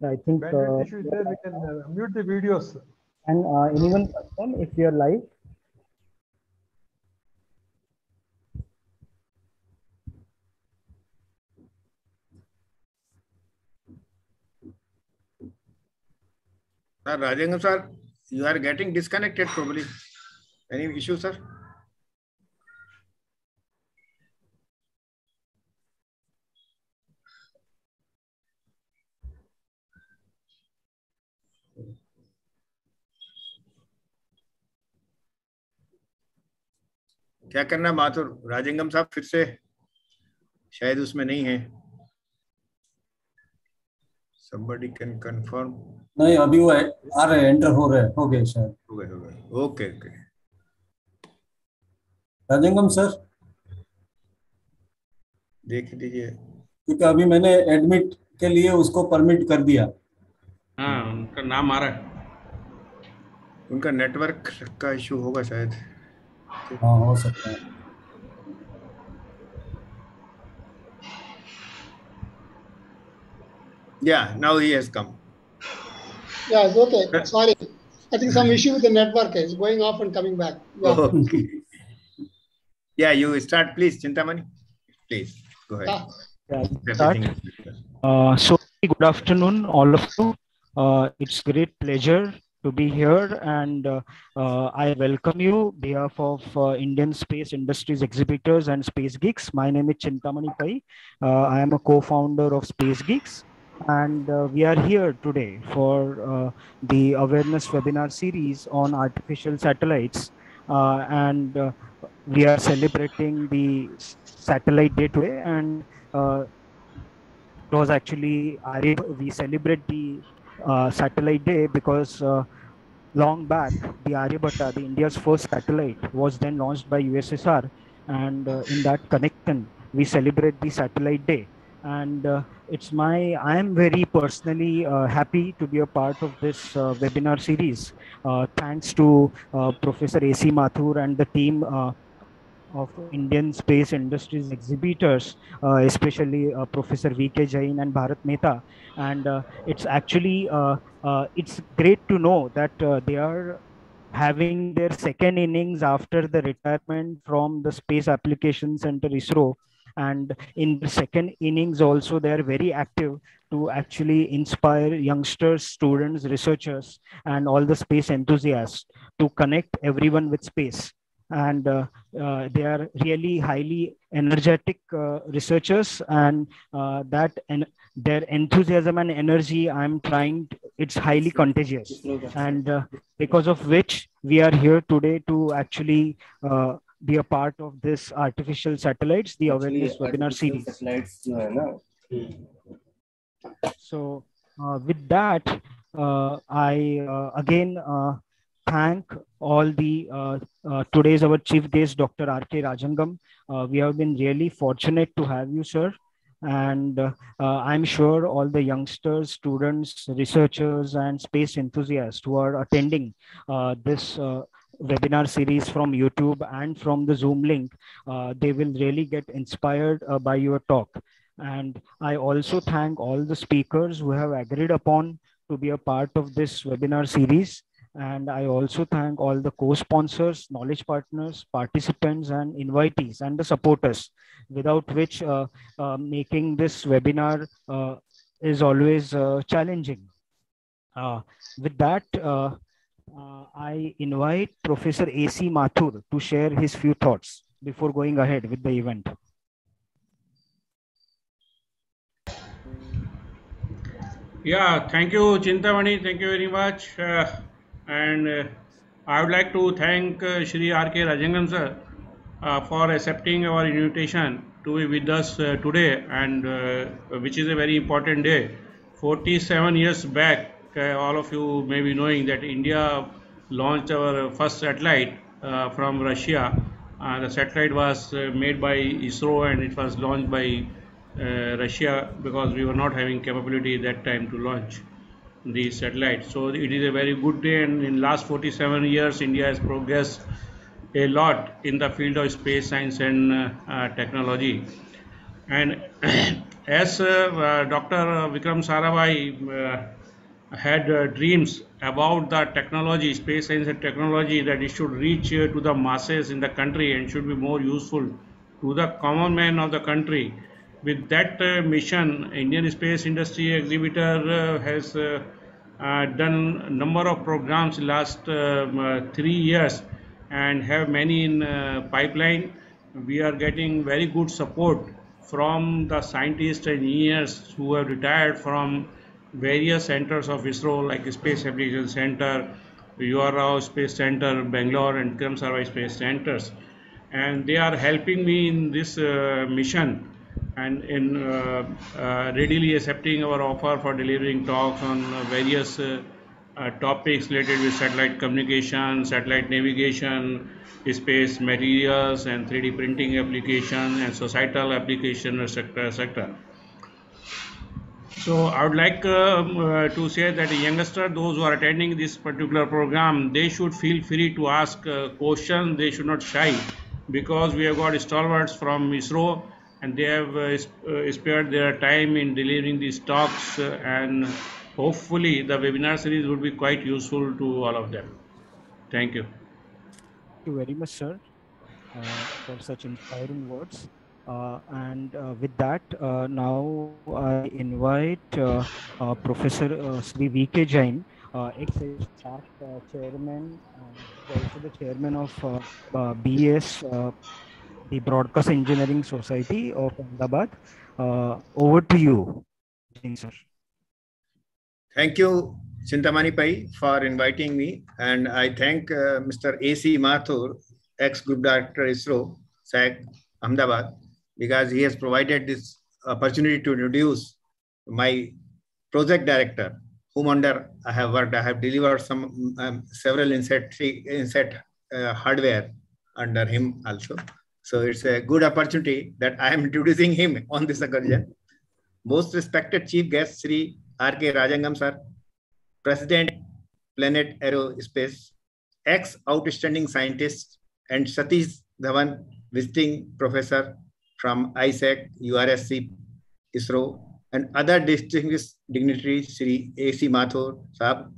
I think bandwidth issue is there. We can mute the videos. and anyone confirm if you are live? Sir, Rajengam sir, you are getting disconnected probably. Any issue, sir? क्या करना माथुर राजेंगम साहब फिर से शायद उसमें नहीं है. Somebody can confirm. नहीं अभी वो आ रहे एंटर हो रहे हो गए शायद. हो गए. ओके. राजेंगम सर देख लीजिए क्योंकि अभी मैंने एडमिट के लिए उसको परमिट कर दिया. हाँ उनका नाम आ रहा है. उनका नेटवर्क का इशू होगा शायद. हाँ हो सकता है. Yeah, now he has come. Yeah, it's okay. Sorry. I think some issue with the network is going off and coming back. Yeah. Okay. Yeah, you start, please, Chintamani. Please, go ahead. So, good afternoon, all of you. It's great pleasure to be here, and I welcome you on behalf of Indian Space Industries Exhibitors and Space Geeks. My name is Chintamani Pai. I am a co-founder of Space Geeks. And we are here today for the awareness webinar series on artificial satellites. And we are celebrating the Satellite Day today. And it was actually, we celebrate the Satellite Day because long back, the Aryabhatta, the India's first satellite, was then launched by USSR. And in that connection, we celebrate the Satellite Day. And I am very personally happy to be a part of this webinar series. Thanks to Professor A.C. Mathur and the team of Indian Space Industries Exhibitors, especially Professor V.K. Jain and Bharat Mehta. And it's actually, it's great to know that they are having their second innings after the retirement from the Space Applications Center, ISRO. And in the second innings also, they are very active to actually inspire youngsters, students, researchers, and all the space enthusiasts to connect everyone with space. And they are really highly energetic researchers, and their enthusiasm and energy, it's highly contagious. And because of which we are here today to actually be a part of this artificial satellites, the awareness webinar series. So with that, I again thank all the today's our chief guest, Dr. R.K. Rajangam. We have been really fortunate to have you, sir. And I'm sure all the youngsters, students, researchers, and space enthusiasts who are attending this webinar series from YouTube and from the Zoom link, they will really get inspired by your talk. And I also thank all the speakers who have agreed upon to be a part of this webinar series. And I also thank all the co-sponsors, knowledge partners, participants, and invitees, and the supporters, without which making this webinar is always challenging. With that, I invite Professor A.C. Mathur to share his few thoughts before going ahead with the event. Yeah, thank you, Chintamani. Thank you very much. And I would like to thank Shri R.K. Rajangam sir for accepting our invitation to be with us today, and which is a very important day. 47 years back, all of you may be knowing that India launched our first satellite from Russia. The satellite was made by ISRO, and it was launched by Russia because we were not having capability at that time to launch the satellite. So it is a very good day, and in last 47 years India has progressed a lot in the field of space science and technology. And as Dr. Vikram Sarabhai had dreams about the technology, space science and technology, that it should reach to the masses in the country and should be more useful to the common man of the country. With that mission, Indian Space Industry Exhibitor has done a number of programs last 3 years and have many in pipeline. We are getting very good support from the scientists and engineers who have retired from various centers of ISRO like Space Application Center, UR Rao Space Center, Bangalore and Vikram Sarabhai Space Centers. And they are helping me in this mission and in readily accepting our offer for delivering talks on various topics related with satellite communication, satellite navigation, space materials and 3D printing application and societal application, etc. So I would like to say that the youngster, those who are attending this particular program, they should feel free to ask questions. They should not shy, because we have got stalwarts from ISRO and they have spared their time in delivering these talks, and hopefully the webinar series would be quite useful to all of them. Thank you. Thank you very much, sir, for such inspiring words. With that, now I invite Professor Sri V.K. Jain, ex-staff chairman, and also the chairman of BES, the Broadcast Engineering Society of Ahmedabad. Over to you, Jain sir. Thank you, Chintamani Pai, for inviting me. And I thank Mr. A.C. Mathur, ex-Group Director ISRO, SAC, Ahmedabad, because he has provided this opportunity to introduce my project director, whom under I have worked. I have delivered some several inset hardware under him also. So it's a good opportunity that I am introducing him on this occasion. Most respected chief guest, Sri R.K. Rajangam sir, President, Planet Aerospace, ex-outstanding scientist, and Satish Dhawan, visiting professor from ISAC, URSC, ISRO, and other distinguished dignitaries, Sri A.C. Mathur Saab,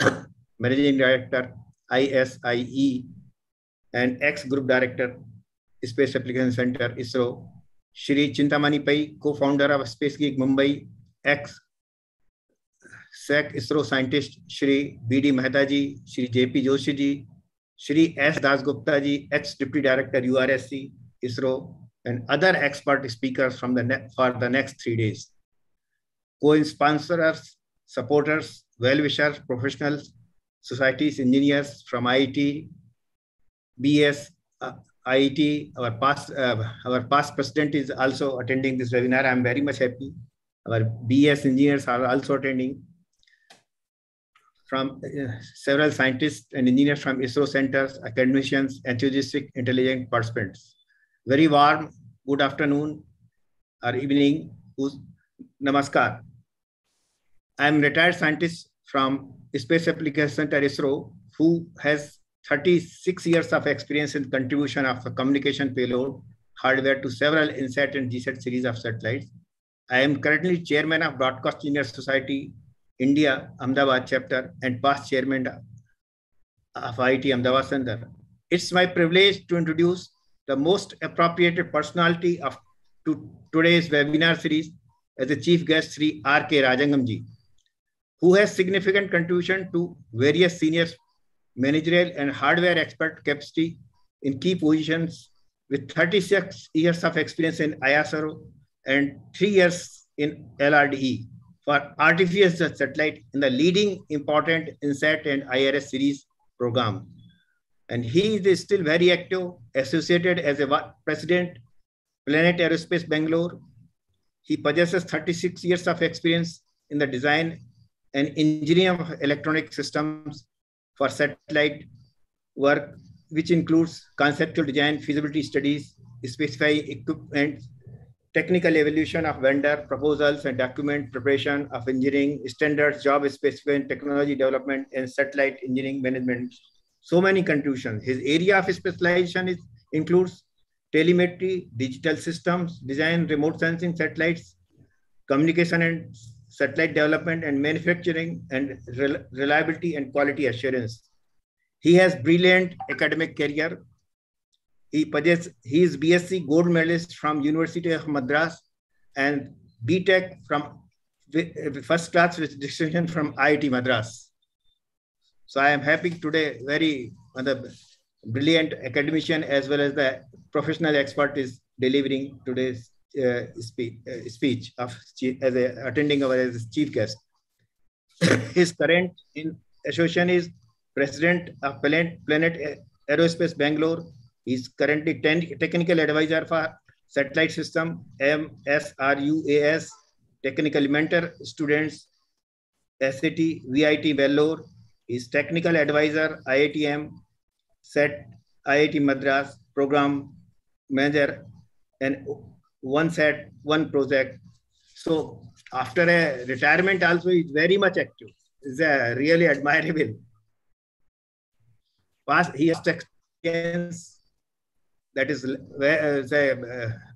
Managing Director, ISIE, and ex-Group Director, Space Application Center, ISRO, Shri Chintamani Pai, co-founder of Space Geek Mumbai, ex-SAC ISRO scientist, Shri B.D. Mehta ji, Shri J.P. Joshi ji, Shri S. Das Gupta ji, ex-Deputy Director, URSC, ISRO, and other expert speakers from for the next 3 days. Co-sponsors, supporters, well-wishers, professionals, societies, engineers from IIT, BS, IIT, our past president is also attending this webinar. I am very much happy. Our BS engineers are also attending. From several scientists and engineers from ISRO centers, academicians, enthusiastic, intelligent participants. Very warm good afternoon or evening. Namaskar. I am retired scientist from Space Application Center ISRO, who has 36 years of experience in contribution of a communication payload hardware to several INSAT and GSAT series of satellites. I am currently chairman of Broadcast Engineers Society India Ahmedabad chapter and past chairman of IIT Ahmedabad Center. It's my privilege to introduce the most appropriate personality of today's webinar series as the chief guest, Sri R.K. Rajangam ji, who has significant contribution to various senior managerial and hardware expert capacity in key positions with 36 years of experience in ISRO and 3 years in LRDE for artificial satellite in the leading important INSAT and IRS series program. And he is still very active, associated as a president, Planet Aerospace Bangalore. He possesses 36 years of experience in the design and engineering of electronic systems for satellite work, which includes conceptual design, feasibility studies, specifying equipment, technical evaluation of vendor proposals and document preparation of engineering standards, job specification, technology development, and satellite engineering management. So many contributions. His area of specialization includes telemetry, digital systems, design, remote sensing satellites, communication and satellite development and manufacturing, and reliability and quality assurance. He has brilliant academic career. He is BSc gold medalist from University of Madras and BTech from first class with distinction from IIT Madras. So I am happy today, very brilliant academician as well as the professional expert is delivering today's speech as attending as chief guest. His current association is President of Planet Aerospace Bangalore. He's currently technical advisor for satellite system, MSRUAS, technical mentor students, SAT, VIT Vellore. He's technical advisor, IITM, SET, IIT Madras, program manager, and one SET, one project. So after a retirement also, he's very much active. It's really admirable. He has experience that is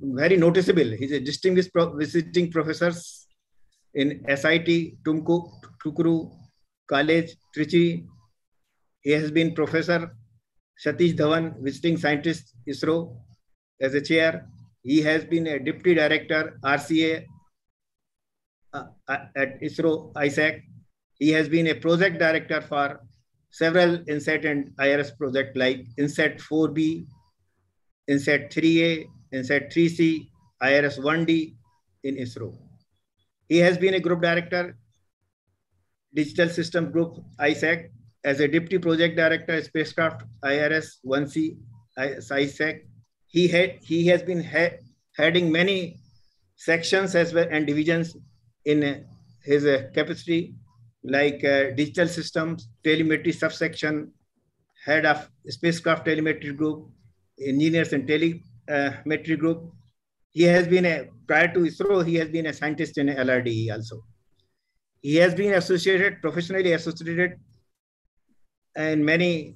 very noticeable. He's a distinguished visiting professor in SIT, Tukuru College, Trichy. He has been Professor Satish Dhawan, visiting scientist, ISRO, as a chair. He has been a deputy director, RCA, at ISRO, ISAC. He has been a project director for several INSAT and IRS projects like INSAT 4B, INSAT 3A, INSAT 3C, IRS 1D in ISRO. He has been a group director, Digital System Group, ISAC, as a deputy project director, Spacecraft IRS 1C, ISAC. He has been heading many sections as well and divisions in his capacity, like digital systems, telemetry subsection, head of spacecraft telemetry group, engineers and telemetry group. He has been prior to ISRO, he has been a scientist in LRDE also. He has been professionally associated in many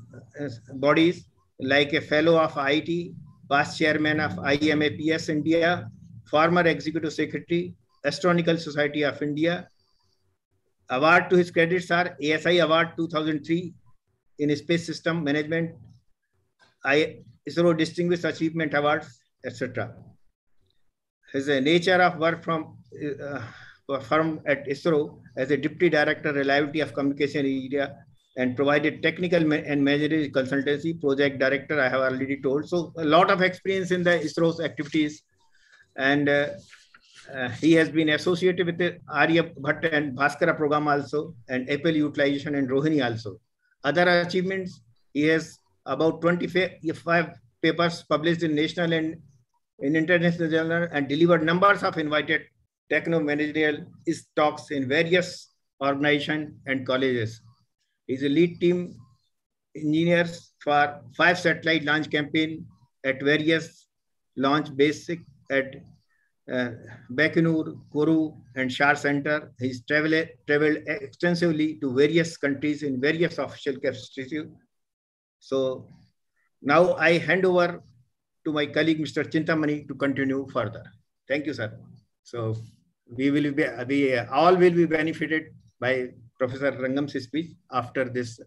bodies, like a fellow of IIT, past chairman of IMAPS India, former executive secretary, Astronomical Society of India. Award to his credits are ASI Award 2003 in Space System Management, ISRO Distinguished Achievement Awards, etc. His nature of work from at ISRO as a Deputy Director, Reliability of Communication Area, and provided technical and managerial consultancy, project director, I have already told. So a lot of experience in the ISRO's activities. And he has been associated with the Aryabhatta and Bhaskara program also, and Apple utilization and Rohini also. Other achievements, he has about 25 papers published in national and in international journal, and delivered numbers of invited techno-managerial talks in various organizations and colleges. He's a lead team engineers for 5 satellite launch campaign at various launch basic at Baikonur, Kourou, and Shar Center. He's traveled extensively to various countries in various official capacities. So now I hand over to my colleague, Mr. Chintamani, to continue further. Thank you, sir. So we all will be benefited by Professor Rangam's speech after this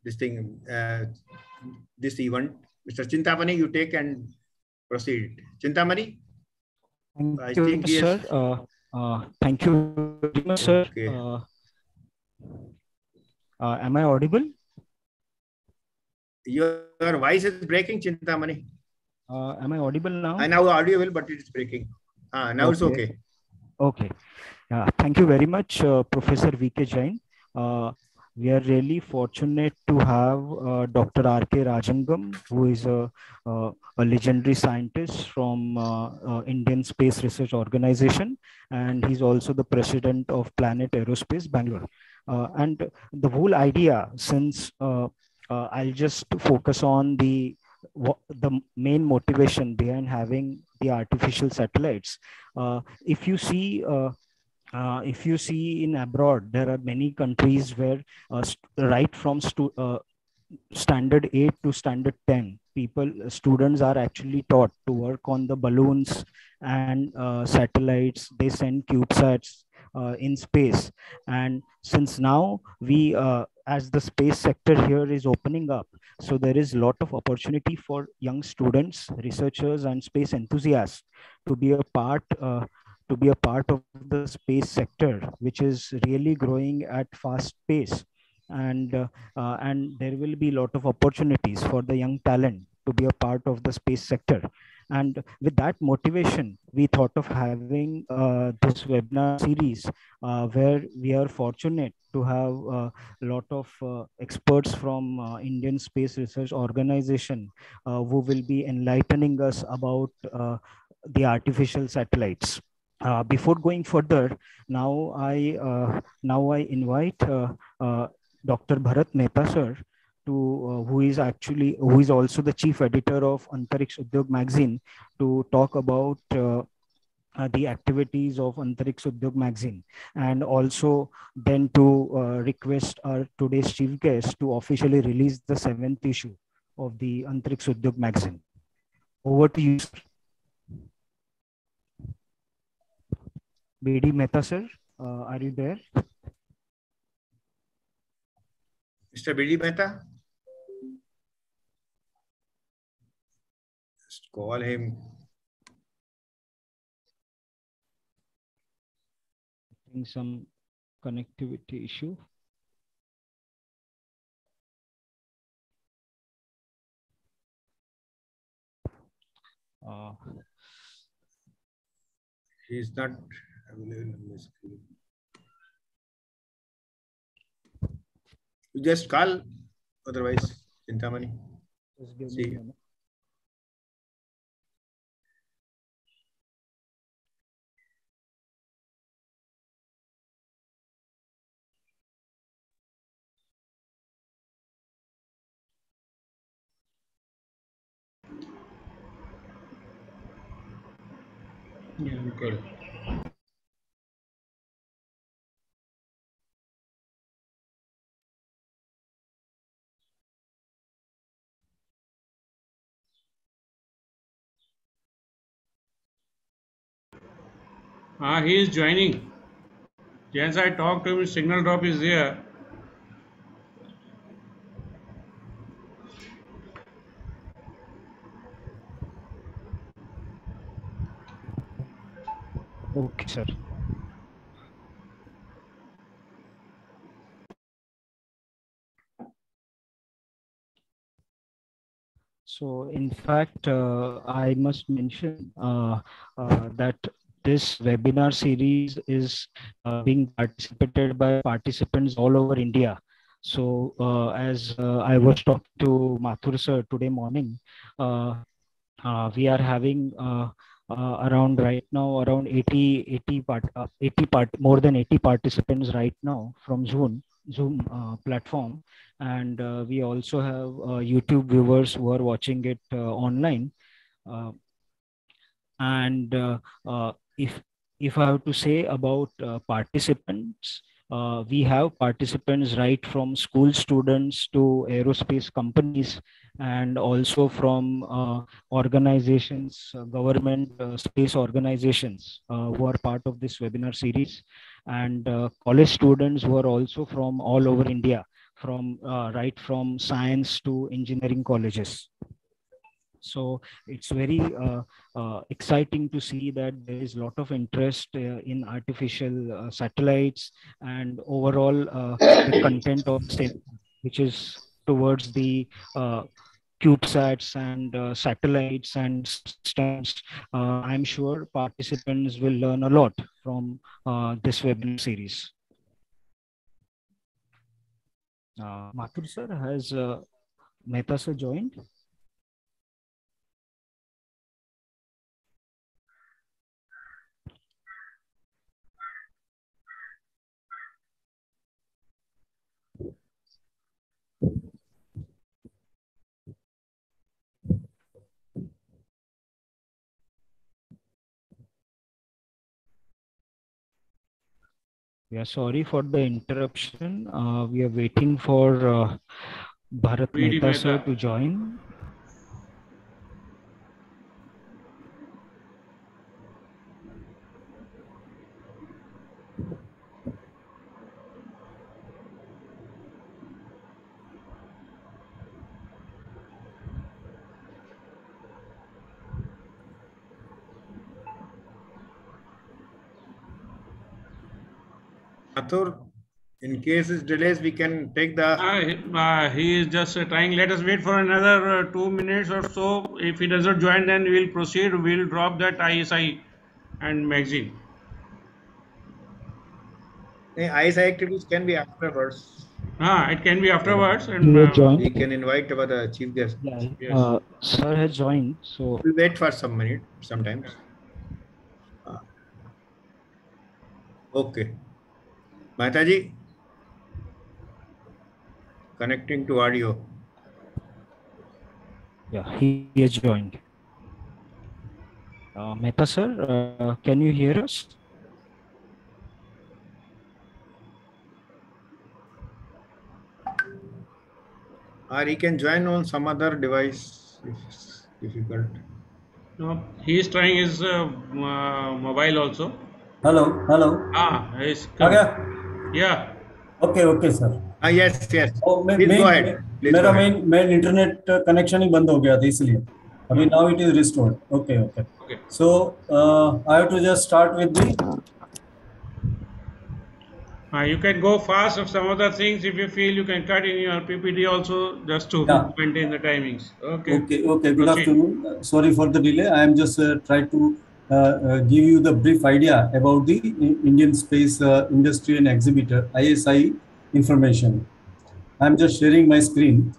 this event. Mr. Chintamani, you take and proceed. Chintamani? Thank you, sir. Thank you very much, sir. Okay. Am I audible? Your voice is breaking, Chintamani. Am I audible now? I now audible, but it is breaking. Now okay. It's okay. Okay. Thank you very much, Professor V.K. Jain. We are really fortunate to have Dr. R.K. Rajangam, who is a legendary scientist from Indian Space Research Organization, and he's also the president of Planet Aerospace Bangalore. And the whole idea, since I'll just focus on the main motivation behind having the artificial satellites. If you see in abroad, there are many countries where right from standard 8 to standard 10, students are actually taught to work on the balloons and satellites. They send CubeSats in space. And since now as the space sector here is opening up, so there is a lot of opportunity for young students, researchers, and space enthusiasts to be a part of the space sector, which is really growing at fast pace. And there will be a lot of opportunities for the young talent to be a part of the space sector. And with that motivation, we thought of having this webinar series where we are fortunate to have a lot of experts from Indian Space Research Organization who will be enlightening us about the artificial satellites. Before going further, now I invite Dr. Bharat Mehta sir, who is also the chief editor of Antariksh Udyog magazine, to talk about the activities of Antariksh Udyog magazine, and also then to request our today's chief guest to officially release the 7th issue of the Antariksh Udyog magazine. Over to you, sir. B.D. Mehta sir, are you there? Mr. B.D. Mehta? Just call him. Some connectivity issue. He is not available on the screen. You just call, otherwise, Chintamani. Just give See. me a minute. Yeah, okay. He is joining. Since I talked to him, signal drop is there. Okay, sir. So, in fact, I must mention that this webinar series is being participated by participants all over India. So, as I was talking to Mathur sir today morning, we are having around right now around 80 more than 80 participants right now from Zoom platform, and we also have YouTube viewers who are watching it online. And if I have to say about participants, we have participants right from school students to aerospace companies, and also from organizations, government space organizations who are part of this webinar series, and college students who are also from all over India, from right from science to engineering colleges. So it's very exciting to see that there is a lot of interest in artificial satellites and overall the content of which is towards the CubeSats and satellites and systems. I'm sure participants will learn a lot from this webinar series. Mathur sir, has Mehta sir joined? We are sorry for the interruption. We are waiting for Bharat B.D. Mehta sir Mehta. to join. Mathur, in case it delays, we can take the. He is just trying. Let us wait for another 2 minutes or so. If he doesn't join, then we'll proceed. We'll drop that ISI and magazine. ISI activities can be afterwards. It can be afterwards, and we can invite our the chief guest. Yeah, yes. Sir has joined, so we'll wait for some minute. Sometimes. Okay. Mehtaji, connecting to audio. Yeah, he has joined. Mehta sir, can you hear us? Or he can join on some other device if it's difficult. No, he is trying his mobile also. Hello. He's yeah. Okay, sir. Yes. Please go ahead. मेरा main internet connection ही बंद हो गया था इसलिए अभी now it is restored. Okay. So I have to just start with the. You can go fast of some other things. If you feel you can cut in your PPT also, just to maintain the timings. Okay. Good afternoon. Sorry for the delay. I am just trying to give you the brief idea about the Indian space industry and exhibitor ISI information. I am just sharing my screen.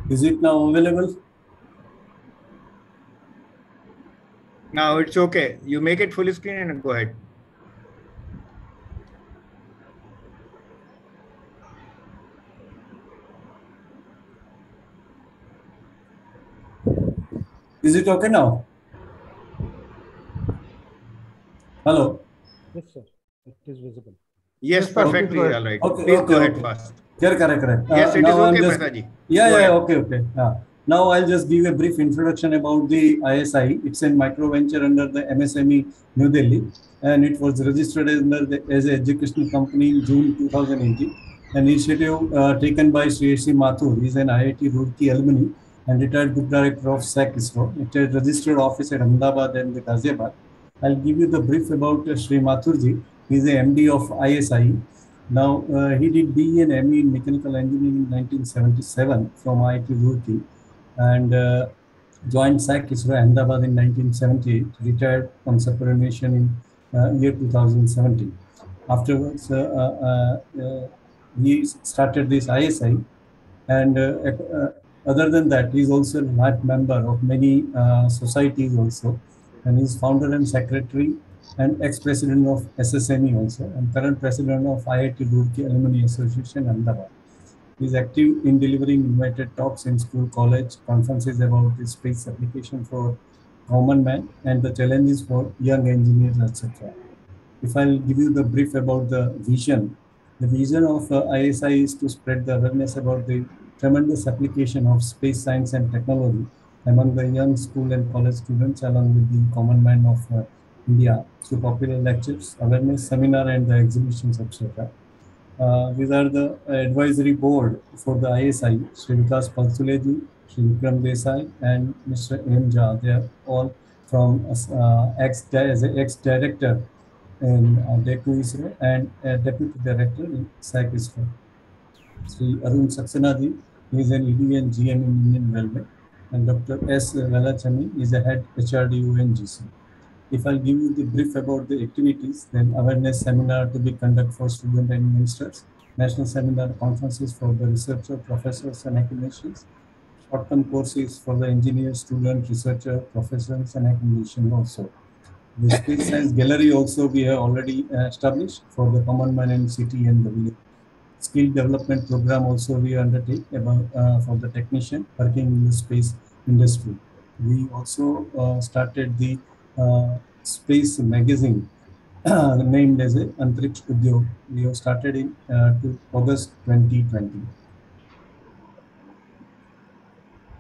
Is it now available? Now it's okay. You make it full screen and go ahead. Is it okay now? Hello. Yes, sir. It is visible. Yes, perfectly. All right. Okay, please go ahead fast. Correct. Yes, it is okay, Mehtaji. Okay. Now I'll just give a brief introduction about the ISI. It's a micro venture under the MSME New Delhi, and it was registered as an educational company in June 2018. An initiative taken by Sri Mathur. He is an IIT Roorkee alumni and retired group director of SAC ISRO. It has registered office at Ahmedabad and Ghaziabad. I'll give you the brief about Sri Mathurji. He is a MD of ISI. Now, he did BE and ME in Mechanical Engineering in 1977 from IIT Roorkee and joined SAC ISRO Ahmedabad in 1978, retired from superannuation in year 2017. Afterwards, he started this ISI, and other than that, he is also a life member of many societies also, and he is founder and secretary and ex-president of SSME also, and current president of IIT Roorkee Alumni Association, Ahmedabad. He is active in delivering invited talks in school, college, conferences about the space application for common man and the challenges for young engineers, etc. If I'll give you the brief about the vision of ISI is to spread the awareness about the tremendous application of space science and technology among the young school and college students, along with the common man of India, through popular lectures, awareness seminar, and the exhibitions, etc. These are the advisory board for the ISI: Sri Vikas Palsuleji, Sri Vikram Desai, and Mr. M. Jha. They are all from as ex-director in DECO ISRO and deputy director in SAC ISRO. Sri Arun Saxena is an ED and GM in Indian Railway, and Dr. S. Velachani is a head HRD ONGC. If I'll give you the brief about the activities, then awareness seminar to be conducted for students and ministers, national seminar conferences for the researcher, professors and academicians, short-term courses for the engineer, student, researcher, professors and academicians also. The space science gallery also we have already established for the common man and city and the village. Skill development program also we undertake about, for the technician working in the space industry. We also started the space magazine named as Antariksh Udyog. We have started in August 2020.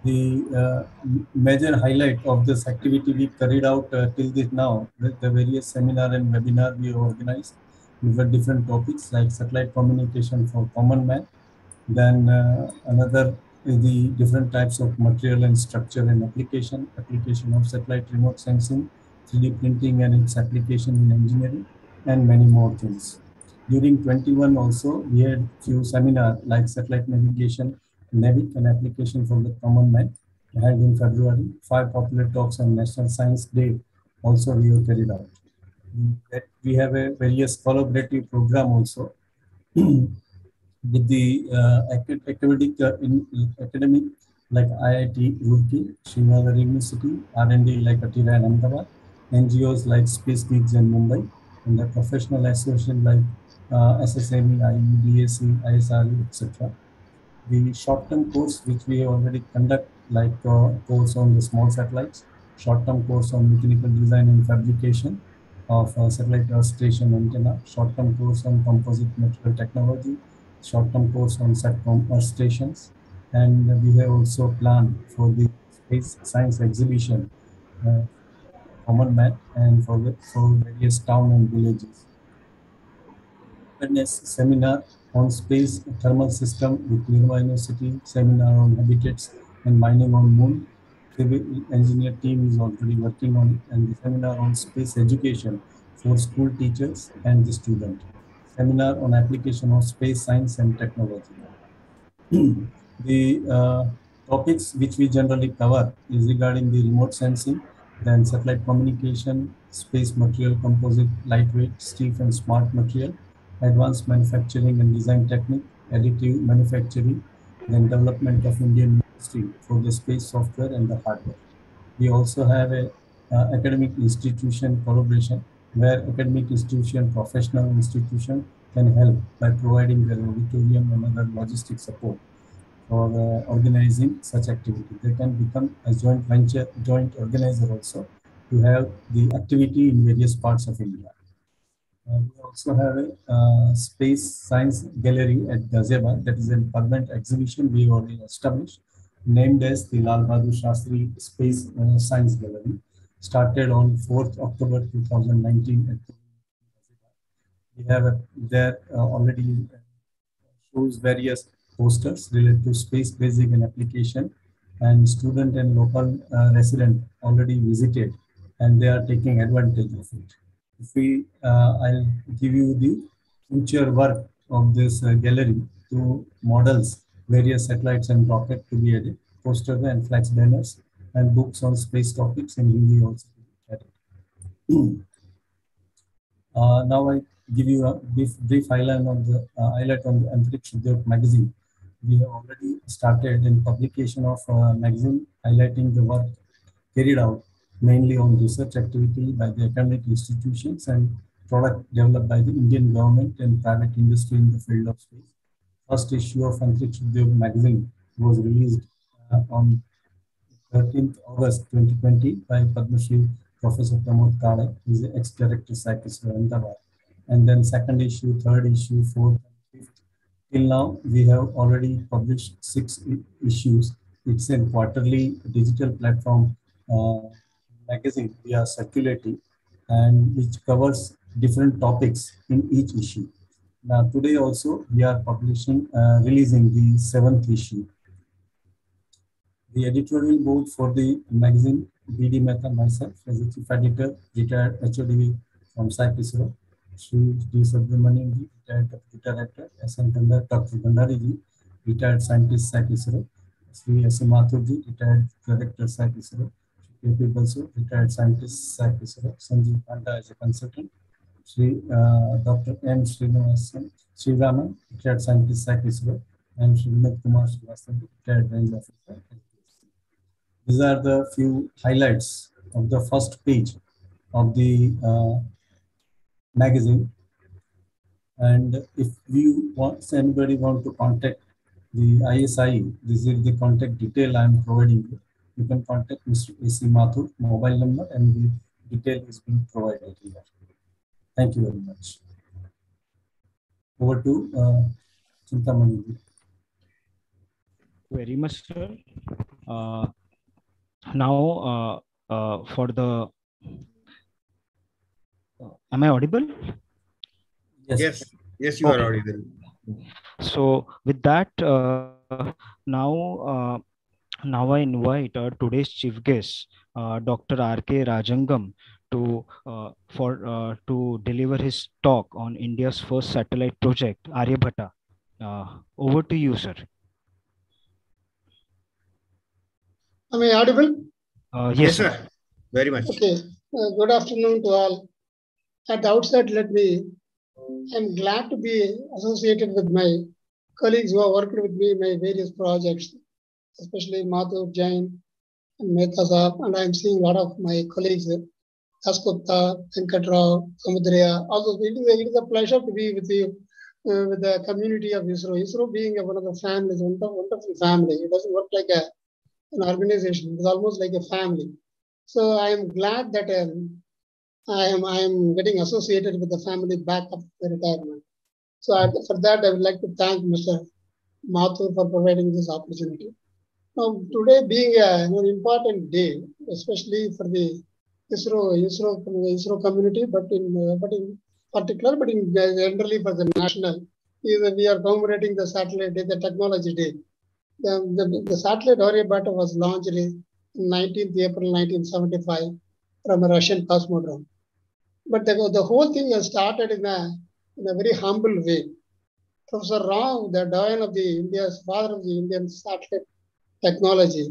The major highlight of this activity we carried out till this now, with the various seminar and webinar we organized with different topics like satellite communication for common man. Then another the different types of material and structure and application of satellite remote sensing, 3D printing and its application in engineering, and many more things. During 21 also, we had few seminars like satellite navigation, NAVIC, and application for the common man held in February. 5 popular talks on National Science Day also we have carried out. We have a various collaborative program also with the academic like IIT Roorkee, Srinagar University, R&D like Atira and Ahmedabad, NGOs like Space Geeks in Mumbai, and the professional association like SSME, IUDAC, ISRE, etc. The short-term course which we already conduct like course on the small satellites, short-term course on mechanical design and fabrication of satellite earth station antenna, short-term course on composite material technology, short-term course on SATCOM earth stations, and we have also planned for the space science exhibition, common man, and for various town and villages. Awareness seminar on space thermal system with Nirma University, seminar on habitats and mining on moon. Civil engineer team is already working on it, and the seminar on space education for school teachers and the student. Seminar on application of space science and technology. The topics which we generally cover is regarding the remote sensing, then satellite communication, space material composite, lightweight, stiff and smart material, advanced manufacturing and design technique, additive manufacturing, then development of Indian industry for the space software and the hardware. We also have a academic institution collaboration where academic institution, professional institution can help by providing their auditorium and other logistic support for organizing such activity. They can become a joint organizer also to have the activity in various parts of India. We also have a space science gallery at Ghaziabad, that is a permanent exhibition we already established, named as the Lal Bahadur Shastri Space Science Gallery, started on 4th October 2019 at Ghaziabad. We have there already shows various posters related to space basic and application, and student and local resident already visited and they are taking advantage of it. If we, I'll give you the future work of this gallery to models various satellites and rocket to be added, poster and flex banners, and books on space topics in Hindi also to be added. Now I give you a brief highlight on the Antariksh Udyog magazine. We have already started in publication of magazine highlighting the work carried out mainly on research activity by the academic institutions and product developed by the Indian government and private industry in the field of space. First issue of Antariksh Udyog magazine was released on 13th August 2020 by Padma Shri Professor Pramod Kale, who is the ex-director SAC Ahmedabad. And then second issue, third issue, fourth, and fifth. Till now, we have already published 6 issues. It's a quarterly digital platform magazine we are circulating, and which covers different topics in each issue. Now, today also, we are publishing, releasing the 7th issue. The editorial board for the magazine, B.D. Mehta, myself, as a chief editor, retired HOD from SAC-ISRO, Shri D. Subramanian ji, retired deputy director, S.N. Dr. Bhandari ji, retired scientist, SAC-ISRO, Shri S. Mathur ji, retired director, SAC-ISRO, Shri K.P. Balsu, retired scientist, SAC-ISRO, Sanjeev Panda as a consultant, Shri Dr. M. Sriraman, retired scientist, SAC-ISRO, and Shri Vinod Kumar Srivastava, retired range officer. These are the few highlights of the first page of the magazine. And if you want, anybody want to contact the ISI, this is the contact detail I am providing you. You can contact Mr. A.C. Mathur, mobile number, and the detail is being provided here. Thank you very much. Over to Chintamani. Very much, sir. Now, for the, am I audible? Yes, you are audible. So with that, now I invite our today's chief guest, Dr. R.K. Rajangam, to deliver his talk on India's first satellite project, Aryabhata. Over to you, sir. Am I audible? Yes, sir. Very much. Okay. Good afternoon to all. At the outset, I'm glad to be associated with my colleagues who have worked with me in my various projects, especially Madhav Jain and Mehta Saab, and I'm seeing a lot of my colleagues, Dasgupta, Venkatrao, Samudriya, all those. It is a pleasure to be with you, with the community of ISRO. ISRO being one of the families, wonderful family. It doesn't work like an organization. It's almost like a family. So I am glad that I am getting associated with the family back after retirement. So for that, I would like to thank Mr. Mathur for providing this opportunity. Now, today being an important day, especially for the ISRO community, but in particular, but in generally for the national, we are commemorating the satellite day, the technology day. The satellite Aryabhata was launched in 19th April 1975 from a Russian cosmodrome. But the whole thing has started in a very humble way. Professor Rao, the doyen of the India's father of the Indian satellite technology,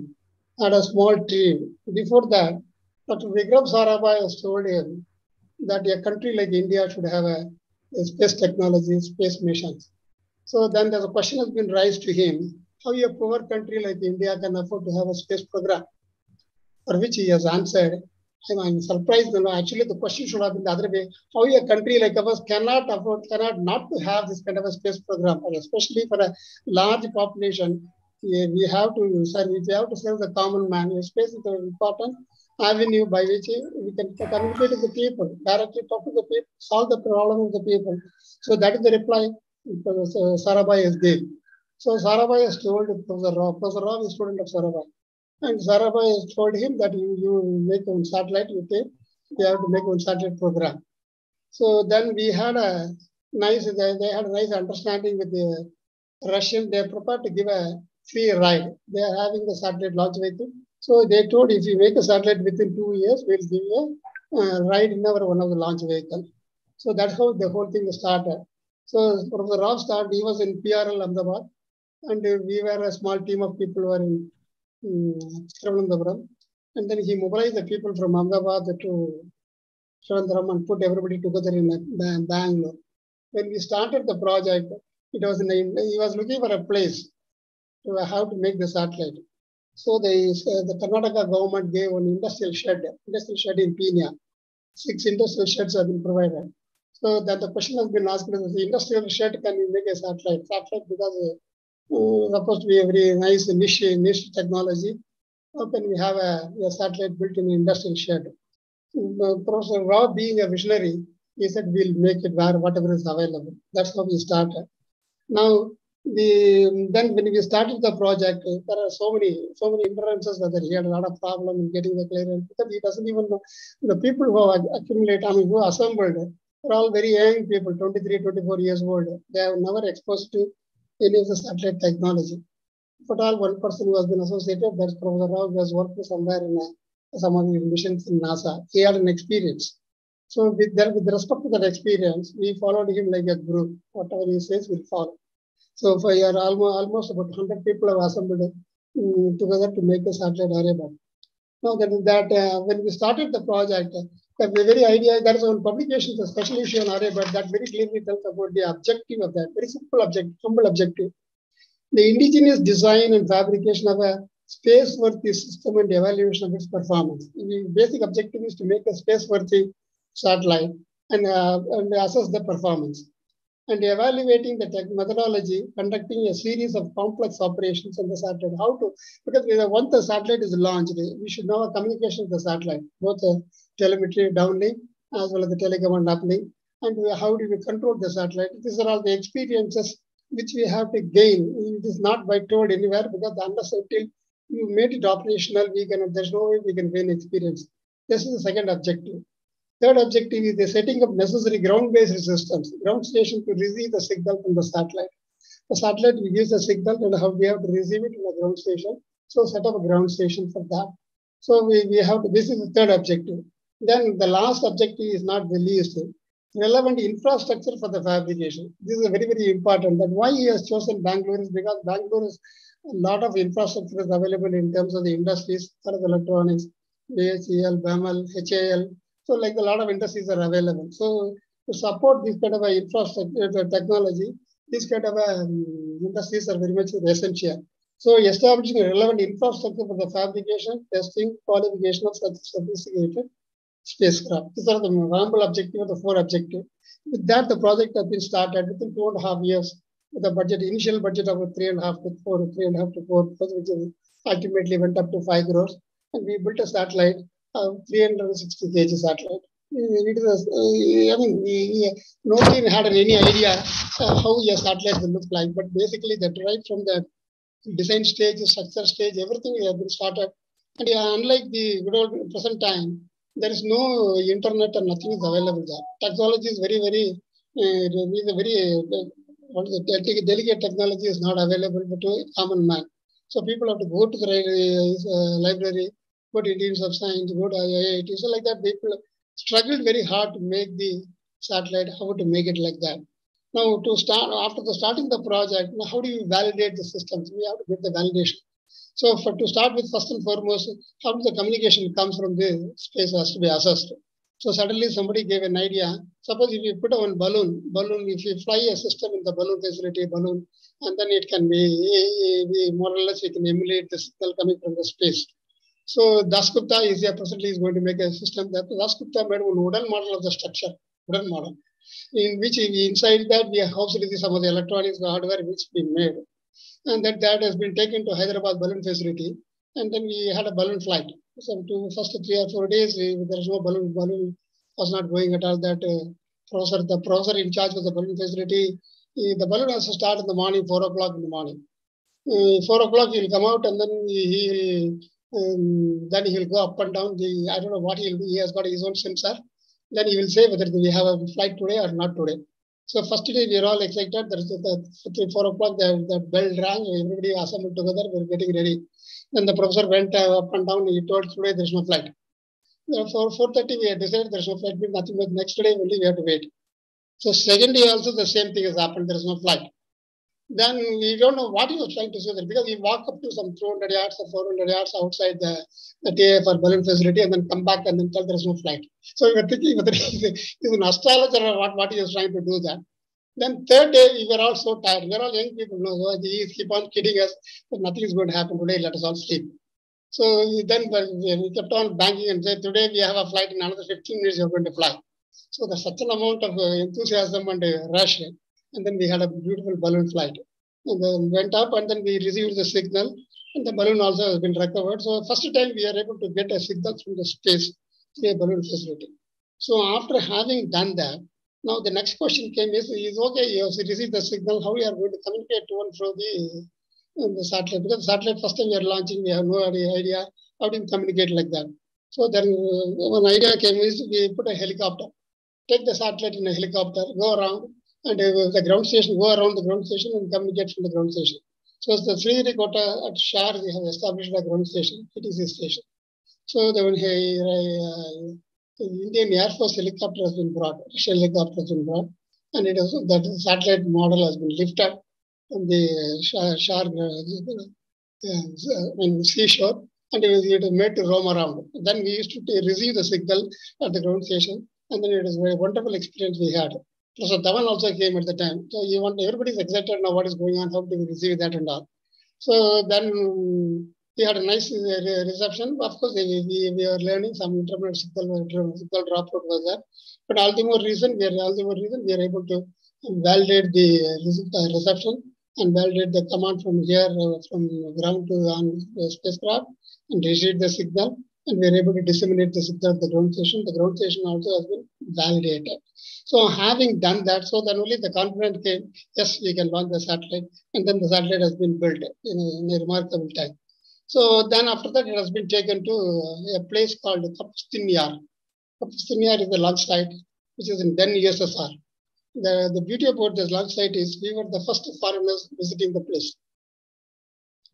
had a small team. Before that, Dr. Vikram Sarabhai has told him that a country like India should have a space technology, space missions. So then the question has been raised to him, how a poor country like India can afford to have a space program? For which he has answered, I'm surprised. Actually, the question should have been the other way. How a country like ours cannot not to have this kind of a space program, especially for a large population. We have to serve the common man. Space is an important avenue by which we can communicate with the people, directly talk to the people, solve the problem of the people. So that is the reply Sarabhai has given. So Sarabhai has told Professor Rao. Professor Rao is a student of Sarabhai. And Sarabhai has told him that you make one satellite with it. We have to make one satellite program. So then we had they had a nice understanding with the Russian. They are prepared to give a free ride. They are having the satellite launch vehicle. So they told if you make a satellite within 2 years, we'll give you a ride in one of the launch vehicle. So that's how the whole thing started. So Professor Rao started, he was in PRL Ahmedabad, and we were a small team of people who were in Thiruvananthapuram, and then he mobilized the people from Ahmedabad to Thiruvananthapuram and put everybody together in Bangalore. When we started the project, he was looking for a place to how to make the satellite. So the Karnataka government gave an industrial shed in Peenya. 6 industrial sheds have been provided. So that the question has been asked, the industrial shed, can we make a satellite? Satellite because supposed to be a very nice niche technology. How can we have a satellite built in an industrial shed? Professor Rao, being a visionary, he said we'll make it whatever is available. That's how we started. Now, then when we started the project, there are so many hindrances that he had a lot of problem in getting the clearance because he doesn't even know. The people who who assembled, are all very young people, 23, 24 years old. They have never exposed to any of the satellite technology. But all one person who has been associated, that's Professor Rao, who has worked somewhere in some of the missions in NASA. He had an experience. So with respect to that experience, we followed him like a group. Whatever he says, we'll follow. So for almost about 100 people have assembled together to make a satellite Aryabhata. Now when we started the project, the very idea, there is one publications, especially on Aryabhata, that very clearly tells about the objective of that, very simple objective, humble objective. The indigenous design and fabrication of a space-worthy system and evaluation of its performance. The basic objective is to make a space-worthy satellite and assess the performance. And evaluating the methodology, conducting a series of complex operations on the satellite. Because once the satellite is launched, we should know a communication with the satellite, both telemetry, downlink, as well as the telecommand uplink. And how do we control the satellite? These are all the experiences which we have to gain. It is not by told anywhere because until you made it operational, there's no way we can gain experience. This is the second objective. Third objective is the setting up necessary ground-based systems, ground station to receive the signal from the satellite. The satellite gives a signal and how we have to receive it in the ground station. So set up a ground station for that. So we have to, this is the third objective. Then the last objective is not the least, relevant infrastructure for the fabrication. This is very, very important. That why he has chosen Bangalore is because Bangalore is a lot of infrastructure is available in terms of the industries, for the electronics, BHEL, BAML, HAL. So like a lot of industries are available. So to support this kind of a infrastructure technology, these kind of industries are very much essential. So establishing a relevant infrastructure for the fabrication, testing, qualification of such sophisticated spacecraft. These are the viable objective of the 4 objectives. With that, the project has been started within 2.5 years with a budget, initial budget of 3.5 to 4, 3.5 to 4, which ultimately went up to 5 crores. And we built a satellite, 360 kg satellite. It is nobody had any idea how a satellite will look like, but basically that right from the design stage, structure stage, everything has been started. And unlike the good old present time, there is no internet and nothing is available there. Technology is very, delicate technology is not available to a common man. So people have to go to the library, go to Indians of Science, go to IIT. So like that, people struggled very hard to make the satellite, how to make it like that. Now to start, after starting the project, now how do you validate the systems? We have to get the validation. So to start with, first and foremost, how does the communication comes from the space has to be assessed. So suddenly somebody gave an idea. Suppose if you put on balloon, if you fly a system in the balloon facility, and then it can be more or less, we can emulate the signal coming from the space. So Dasgupta is presently going to make a system that Dasgupta made a wooden model of the structure, wooden model, in which inside that we have housed some of the electronics, the hardware which we made. And that has been taken to Hyderabad balloon facility. And then we had a balloon flight. So first 3 or 4 days, there was no balloon was not going at all. That the professor in charge of the balloon facility, the balloon has to start in the morning, 4 o'clock in the morning. 4 o'clock he'll come out and then he'll go up and down. I don't know what he'll do. He has got his own sensor. Then he will say whether we have a flight today or not today. So first day we are all excited. There is 4 o'clock, the bell rang, everybody assembled together, we are getting ready. Then the professor went up and down, he told today there is no flight. For 4:30 we had decided there is no flight, nothing, but next day only we have to wait. So second day also the same thing has happened, there is no flight. Then we don't know what he was trying to say there, because we walk up to some 200 yards or 400 yards outside the TAF or balloon facility and then come back and then tell there is no flight. So we were thinking whether he's an astrologer or what he was trying to do that. Then third day we were all so tired. We were all young people, so he keep on kidding us, but nothing is going to happen today, let us all sleep. So then we kept on banging and said, today we have a flight, in another 15 minutes you're going to fly. So there's such an amount of enthusiasm and rush. And then we had a beautiful balloon flight. And then went up and then we received the signal and the balloon also has been recovered. So first time we are able to get a signal from the space to a balloon facility. So after having done that, now the next question came is okay, you have received the signal, how you are going to communicate to and fro the satellite? Because the satellite first time we are launching, we have no idea how do you communicate like that. So then one idea came is we put a helicopter, take the satellite in a helicopter, go around, and the ground station, go around the ground station and communicate from the ground station. So the Sriharikota at Shar, we have established a ground station, PTC station. So the Indian Air Force helicopter has been brought, Russian helicopter has been brought, and it is that satellite model has been lifted from the Shar seashore, and it was made to roam around. Then we used to receive the signal at the ground station, and then it was a very wonderful experience we had. So Dhawan also came at the time. So everybody is excited now what is going on, how do we receive that and all. So then we had a nice reception. Of course, we were learning some intermittent signal dropout was there. But all the more reason we are able to validate the reception and validate the command from here, from ground to on the spacecraft, and receive the signal. And we are able to disseminate the signal at the ground station. The ground station also has been validated. So having done that, so then only the confidence came, yes, we can launch the satellite. And then the satellite has been built in a remarkable time. So then after that, it has been taken to a place called Kapustin Yar. Kapustin Yar is the launch site, which is in then USSR. The beauty about this launch site is we were the first foreigners visiting the place.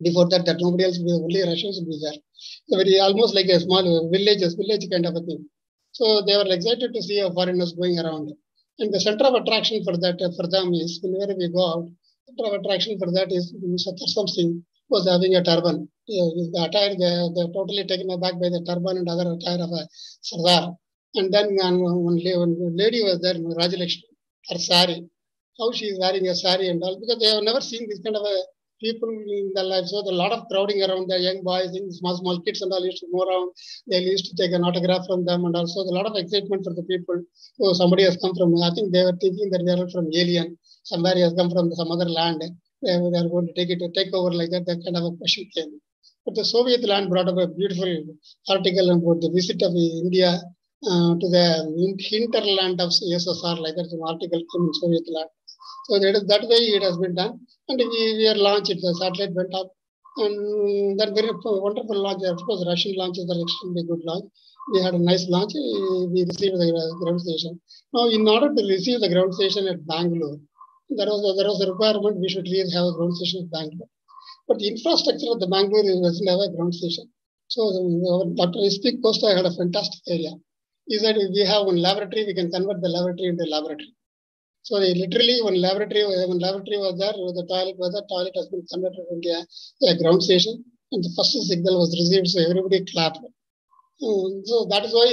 Before that nobody else, only Russians would be there. So very almost like a small village kind of a thing. So they were excited to see foreigners going around. And the center of attraction for that for them is whenever we go out, center of attraction for that is Satyam Singh was having a turban. The attire, they're totally taken aback by the turban and other attire of a Sardar. And then one lady was there, Rajalakshmi, her sari. How she is wearing a sari and all, because they have never seen this kind of a people in their life. So a lot of crowding around the young boys, small kids and all used to go around. They used to take an autograph from them, and also a lot of excitement for the people. So somebody has come from, I think they were thinking that they are from alien. Somebody has come from some other land. They are going to take over like that. That kind of a question came. But the Soviet land brought up a beautiful article about the visit of India to the hinterland of USSR, like that. An article came in Soviet land. So that way it has been done. And we are launched, the satellite went up. And that very wonderful launch. Of course, Russian launches are extremely good launch. We had a nice launch. We received the ground station. Now, in order to receive the ground station at Bangalore, there was a requirement we should really have a ground station at Bangalore. But the infrastructure of the Bangalore doesn't have a ground station. So Dr. S.P. Costa had a fantastic area. He said if we have one laboratory, we can convert the laboratory into a laboratory. So literally when laboratory was there, the toilet has been converted into a ground station, and the first signal was received, so everybody clapped. So that is why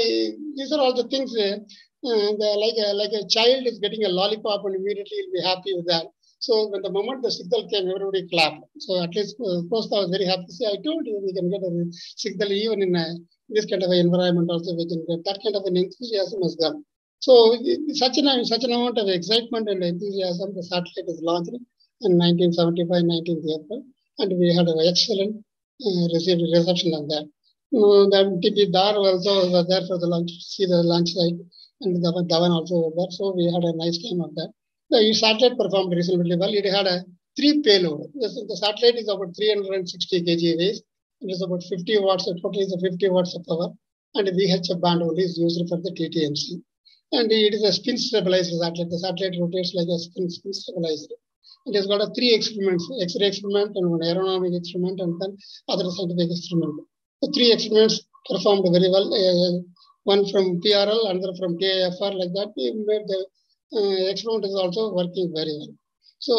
these are all the things like a child is getting a lollipop and immediately he'll be happy with that. So when the moment the signal came, everybody clapped. So at least Costa was very happy to say, I told you we can get a signal even in this kind of an environment also, we can get that kind of an enthusiasm has gone. So such an amount of excitement and enthusiasm, the satellite is launched in 1975, 19th April, and we had an excellent reception on that. Then T.P. Dar also was there for the launch, see the launch site, and Dhawan also was there. So we had a nice time of that. The satellite performed reasonably well. It had a 3 payload. The satellite is about 360 kg weight. It is about 50 watts. Total is 50 watts of power, and VHF band only is used for the TTMC. And it is a spin stabilized satellite. The satellite rotates like a spin stabilized. It has got a 3 experiments, X-ray experiment and one aerodynamic experiment and then other scientific experiment. The 3 experiments performed very well. One from PRL, another from TIFR, like that. We made the experiment is also working very well. So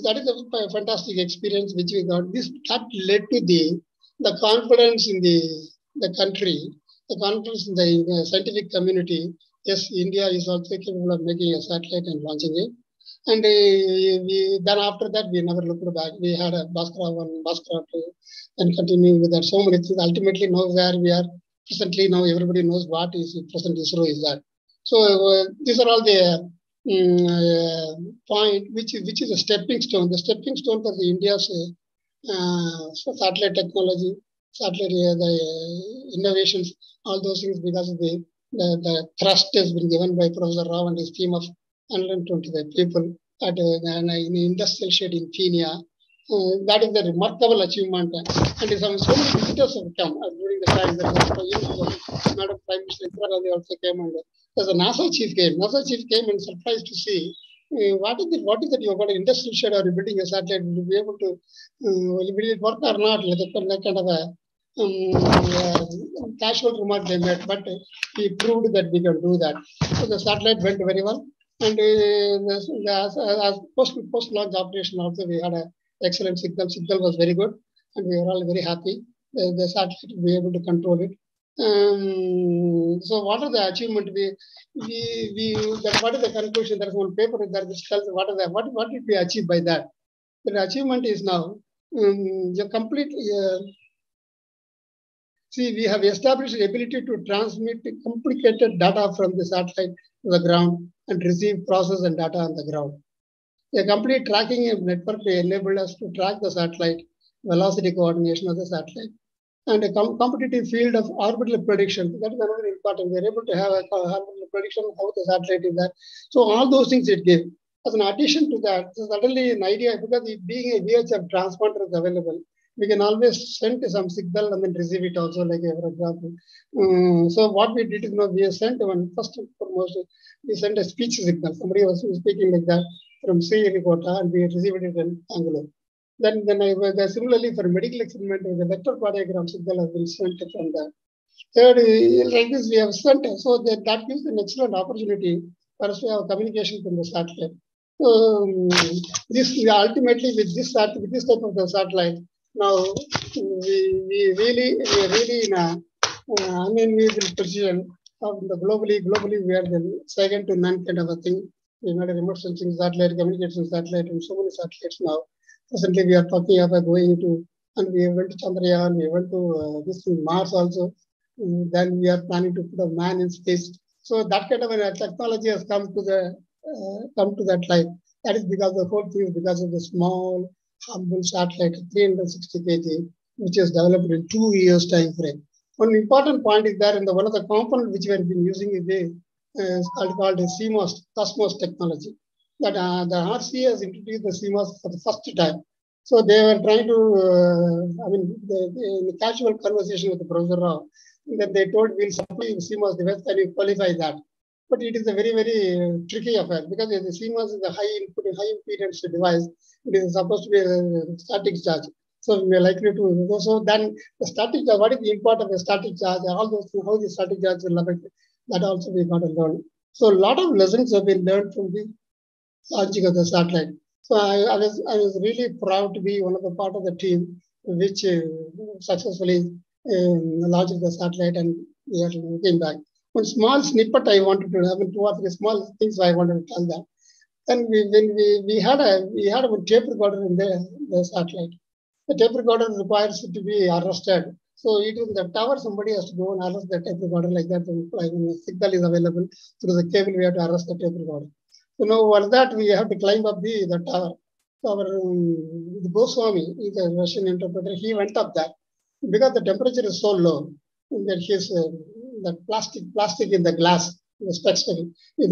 that is a fantastic experience which we got. That led to the confidence in the country, the confidence in the scientific community. Yes, India is also capable of making a satellite and launching it. And then after that, we never looked back. We had a Bhaskara 1, Bhaskara 2, and continuing with that. So many things. Ultimately, know where we are presently. Now everybody knows what is present ISRO is that. So these are all the point, which is a stepping stone. The stepping stone for the India's satellite technology, satellite the innovations, all those things, because of the thrust has been given by Professor Rao and his team of 125 people at an industrial shed in Kenya. That is a remarkable achievement. And so many visitors have come during the time. Madam Prime Minister Indira Gandhi also came, and the NASA chief came. NASA chief came and surprised to see what is that you have got an industrial shed or you're building a satellite. Will you be able to, will it work or not? Like kind of a casual remark they made, but he proved that we can do that. So the satellite went very well. And as post-launch operation also, we had an excellent signal. Signal was very good, and we were all very happy. The satellite will be able to control it. So what are the achievement? What is the conclusion? There is one paper that tells what did we achieve by that. The achievement is now the complete. See, we have established the ability to transmit complicated data from the satellite to the ground and receive, process, and data on the ground. A complete tracking network enabled us to track the satellite, velocity coordination of the satellite, and a competitive field of orbital prediction. That is another important. We are able to have a orbital prediction of how the satellite is there. So all those things it gave. As an addition to that, suddenly an idea, because being a VHF transponder is available, we can always send some signal and then receive it also, like for example. So what we did is now we have sent one first almost, we sent a speech signal. Somebody was speaking like that from Sriharikota, and we received it in Bangalore. Then similarly for medical experiment, the vector cardiogram signal has been sent from that. Third, like this we have sent, so that gives an excellent opportunity for us to have communication from the satellite. This ultimately with this type of the satellite, now we really in a unenviable position of the globally we are the second to none kind of a thing. We made a remote sensing satellite, communication satellite, and so many satellites now. Presently, we are talking about going to, and we went to Chandrayaan, we went to this Mars also. Then we are planning to put a man in space. So that kind of a technology has come to that life. That is because the whole thing is because of the small, humble satellite, 360 kg, which is developed in 2 years time frame. One important point is that in one of the components which we have been using is called CMOS, Cosmos technology. That the RC has introduced the CMOS for the first time. So they were trying to, in the casual conversation with the Professor Rao, that they told we'll supply CMOS device, can you qualify that? But it is a very, very tricky affair because the CMOS is a high input, high impedance device. It is supposed to be a static charge. So we are likely to, so then the static charge, what is the import of the static charge, all those things, how the static charge will affect, that also we got to learn. So a lot of lessons have been learned from the launching of the satellite. So I was really proud to be one of the part of the team which successfully launched the satellite, and we came back. One small snippet I wanted to have, 2 or 3 small things I wanted to tell that. And we had a tape recorder in the satellite. The tape recorder requires it to be arrested. So it is the tower, somebody has to go and arrest the tape recorder like that. When the signal is available through the cable, we have to arrest the tape recorder. So now for that, we have to climb up the tower. So our Goswami is a Russian interpreter. He went up there because the temperature is so low that his the plastic in the glass, the spectacle, it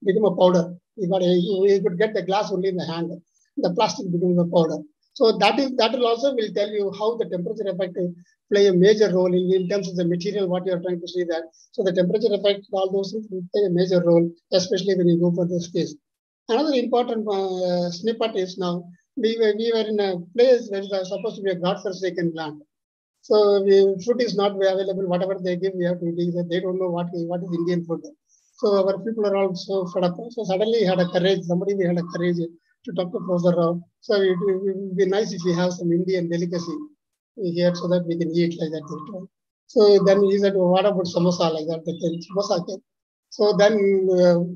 became a powder. You could get the glass only in the hand. The plastic becomes a powder. So that will also will tell you how the temperature effect play a major role in terms of the material what you are trying to see that. So the temperature effect, all those things will play a major role, especially when you go for the space. Another important snippet is now we were in a place where there was supposed to be a godforsaken land. So food is not available. Whatever they give, we have to eat. They don't know what is Indian food. So our people are also fed up. So suddenly we had a courage to talk to Professor Rao. So it would be nice if we have some Indian delicacy here so that we can eat like that. So then he said, well, what about samosa like that? Samosa came. So then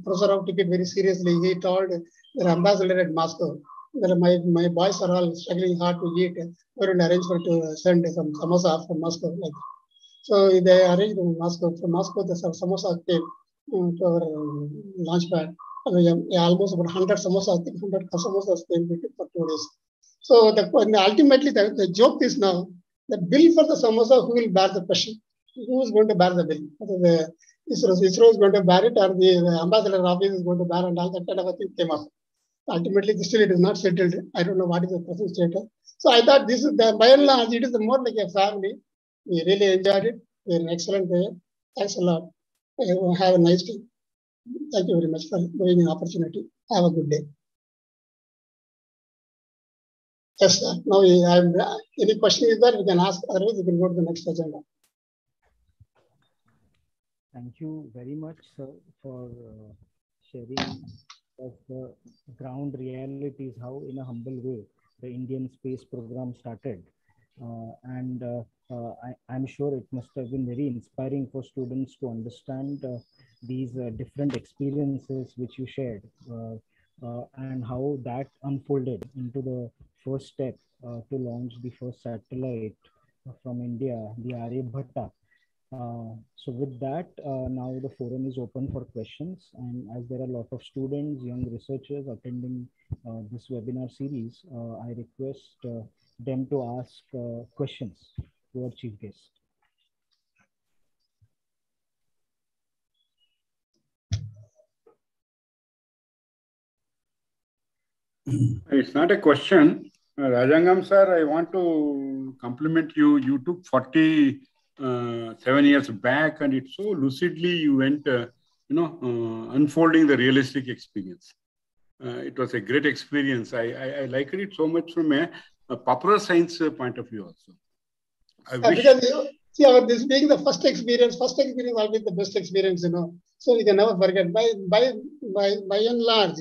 Professor Rao took it very seriously. He told the ambassador at Moscow that my boys are all struggling hard to eat. We're going to arrange to send some samosa from Moscow. Like that. So they arranged in Moscow. From Moscow, the samosa came to our launch pad. Almost about 100 samosas, I think 100 samosas came for 2 days. So ultimately, the joke is now the bill for the samosa, who will bear the question? Who is going to bear the bill? Whether ISRO is going to bear it, or the ambassador office is going to bear, and all that kind of a thing came up. Ultimately, still it is not settled. I don't know what is the present status. So I thought this is by and large, it is more like a family. We really enjoyed it. We're an excellent way. Thanks a lot. Have a nice day. Thank you very much for giving me an opportunity. Have a good day. Yes, sir. Now, any question is there, we can ask. Otherwise, we can go to the next agenda. Thank you very much, sir, for sharing of the ground realities, how in a humble way the Indian space program started. I'm sure it must have been very inspiring for students to understand these different experiences which you shared and how that unfolded into the first step to launch the first satellite from India, the Aryabhatta. So with that, now the forum is open for questions, and as there are a lot of students, young researchers attending this webinar series, I request them to ask questions to our chief guest. It's not a question. Rajangam sir, I want to compliment you. You took 47 years back, and it's so lucidly you went unfolding the realistic experience. It was a great experience. I liked it so much from a popular science point of view also. I wish. Because this being the first experience always the best experience, So we can never forget. By and large,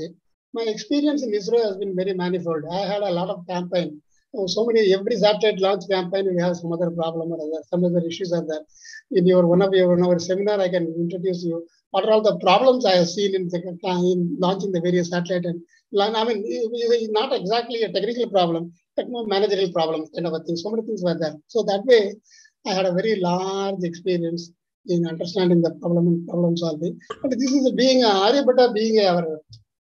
my experience in ISRO has been very manifold. I had a lot of campaign. Every satellite launch campaign, we have some other problem or some other issues are there. In one of our seminar, I can introduce you what are all the problems I have seen in launching the various satellite. And I mean, it's not exactly a technical problem, but more managerial problems kind of a thing. So many things were there. So that way, I had a very large experience in understanding the problem and problem solving. But this is being Aryabhatta being our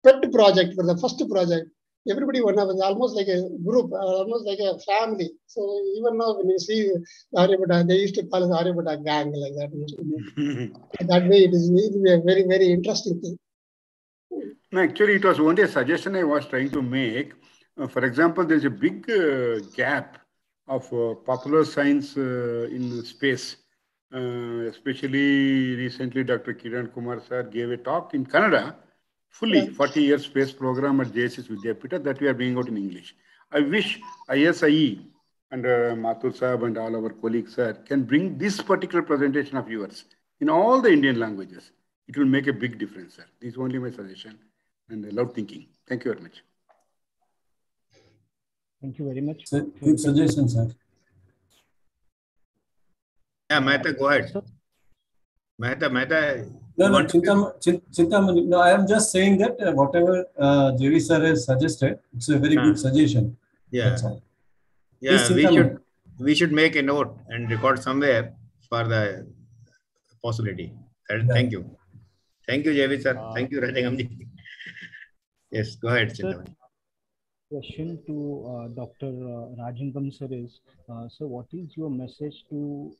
pet project for the first project. Everybody was almost like a group, almost like a family. So even now when you see Aryabhatta, they used to call us Aryabhatta gang like that. That way it is a very, very interesting thing. No, actually, it was only a suggestion I was trying to make. For example, there's a big gap of popular science in space. Especially recently, Dr. Kiran Kumar sir gave a talk in Canada, fully 40-year space program at JSS Vidyapita that we are bringing out in English. I wish ISIE and Mathur Saab and all our colleagues sir can bring this particular presentation of yours in all the Indian languages. It will make a big difference, sir. This is only my suggestion and loud thinking. Thank you very much. Thank you very much. Good suggestion, sir. Yeah, Mehta, go ahead. Mehta. No, Chintamani. No, I am just saying that whatever JV sir has suggested, it's a very good suggestion. Yeah. That's all. Yeah, Yes, we should make a note and record somewhere for the possibility. Thank you. Thank you, JV sir. Thank you, Rajangamji. Yes, go ahead, Chintamani. Question to Dr. Rajangam sir is, so what is your message to